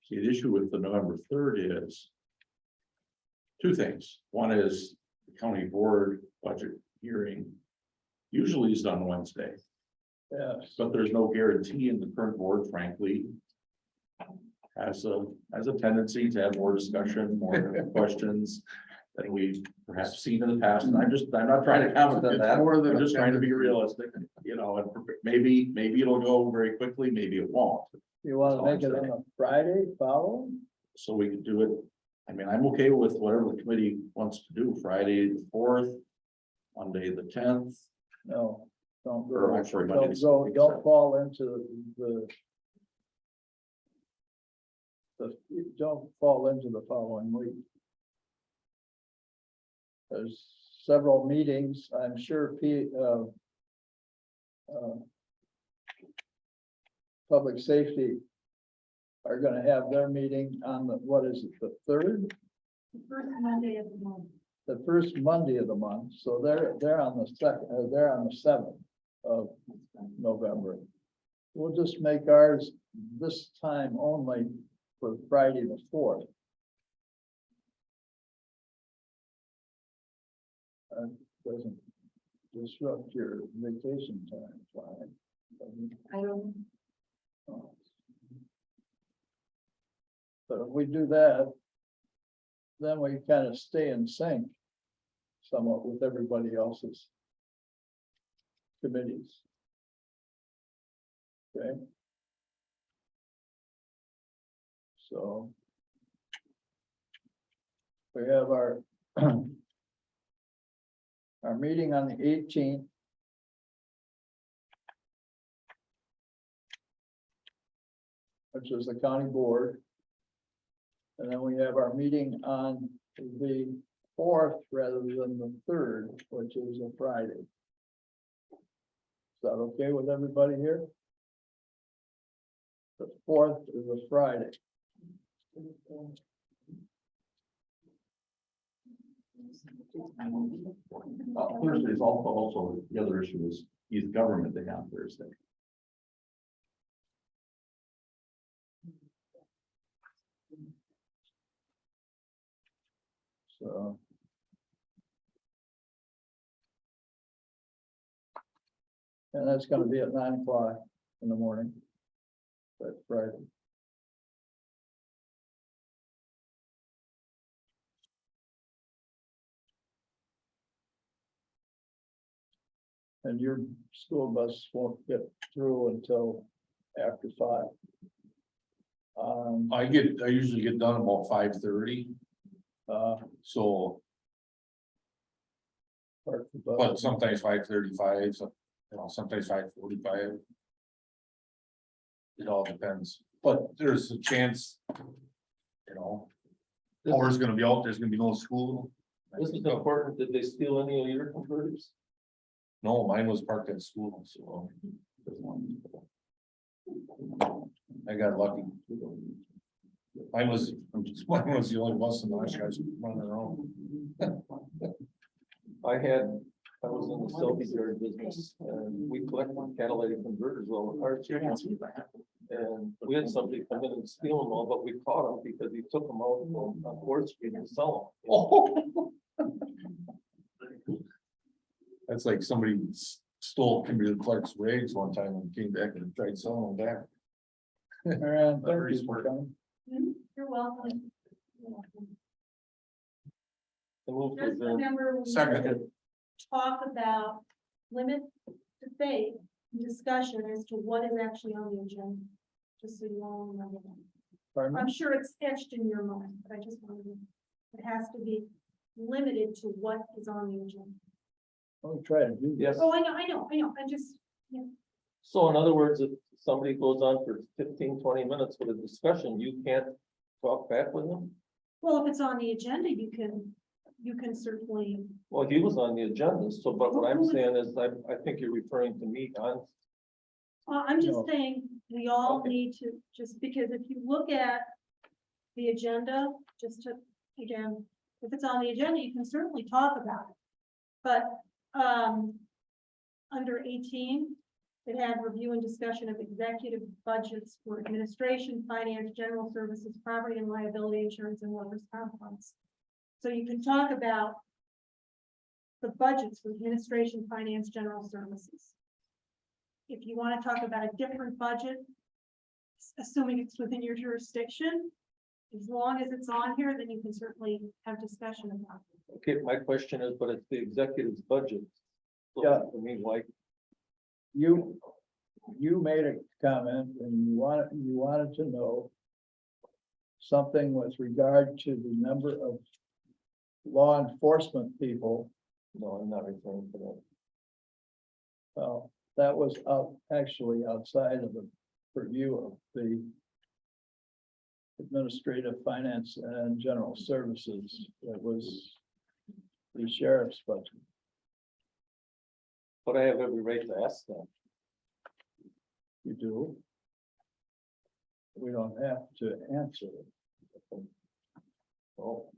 See, the issue with the November 3rd is two things. One is the county board budget hearing usually is done Wednesday, Yes, but there's no guarantee in the current board, frankly, has a tendency to have more discussion, more questions than we've perhaps seen in the past. And I'm not trying to comment on It's that. more than I'm a just trying to be tendency. realistic, you know, and maybe it'll go very quickly, maybe it won't. you wanna make it on a Friday following? So we could do it. I mean, I'm okay with whatever the committee wants to do, Friday the 4th, Monday the 10th. No, don't Or go, I'm sorry, Monday don't the go, 16th. don't fall into don't fall into the following week. There's several meetings, I'm sure public safety are gonna have their meeting on the, what is it, the 3rd? The first Monday of the month. The first Monday of the month, so they're on the second, they're on the 7th of November. We'll just make ours this time only for Friday the 4th. Doesn't disrupt your vacation time, fine. I don't, But if we do that, then we kind of stay in sync somewhat with everybody else's committees. Okay. So we have our our meeting on the 18th. Which is the county board. And then we have our meeting on the 4th rather than the 3rd, which is a Friday. Is that okay with everybody here? The 4th is a Friday. Thursday is also, the other issue is youth government day on Thursday. So. And that's gonna be at 9 o'clock in the morning. That's Friday. And your school bus won't get through until after 5. I usually get done about 5:30, so, park the bus. but sometimes 5:35, so, sometimes 5:45. It all depends, but there's a chance, power's gonna be out, there's gonna be no school. This is important. Did they steal any of your converters? No, mine was parked at school, so. I got lucky. Mine was the only bus in the last guys running around. I was in the Selby yard business and we collected catalytic converters all the cars. And we had somebody come in and steal them all, but we caught him because he took them out on 4th Street to sell them. That's like somebody stole Kimberly Clark's rigs one time and came back and tried selling them back. And Very thank you for smart. coming. You're welcome. I moved to Just adjourn. remember, we Second. talk about limit debate, discussion as to what is actually on the agenda. Just so you all remember that. Pardon me? I'm sure it's etched in your mind, but I just wanted to, it has to be limited to what is on the agenda. I'll try to do Yes. this. Oh, I know, I just, So in other words, if somebody goes on for 15-20 minutes with a discussion, you can't talk back with them? well, if it's on the agenda, you can certainly, Well, he was on the agenda, so, but what I'm saying is, I think you're referring to me on, I'm just No. saying, we all Okay. need to, just because if you look at the agenda, just to, again, if it's on the agenda, you can certainly talk about it. But, under 18, it had review and discussion of executive budgets for administration, finance, general services, property and liability insurance, and workers' comp funds. So you can talk about the budgets for administration, finance, general services. If you want to talk about a different budget, assuming it's within your jurisdiction, as long as it's on here, then you can certainly have discussion about it. okay, my question is, but it's the executive's budget. So, Yeah. I mean, why, You made a comment and you wanted to know something with regard to the number of law enforcement people. no, I'm not referring to that. Well, that was actually outside of the purview of the administrative, finance, and general services. It was the sheriff's budget. But I have every right to ask that. You do. We don't have to answer it. Well,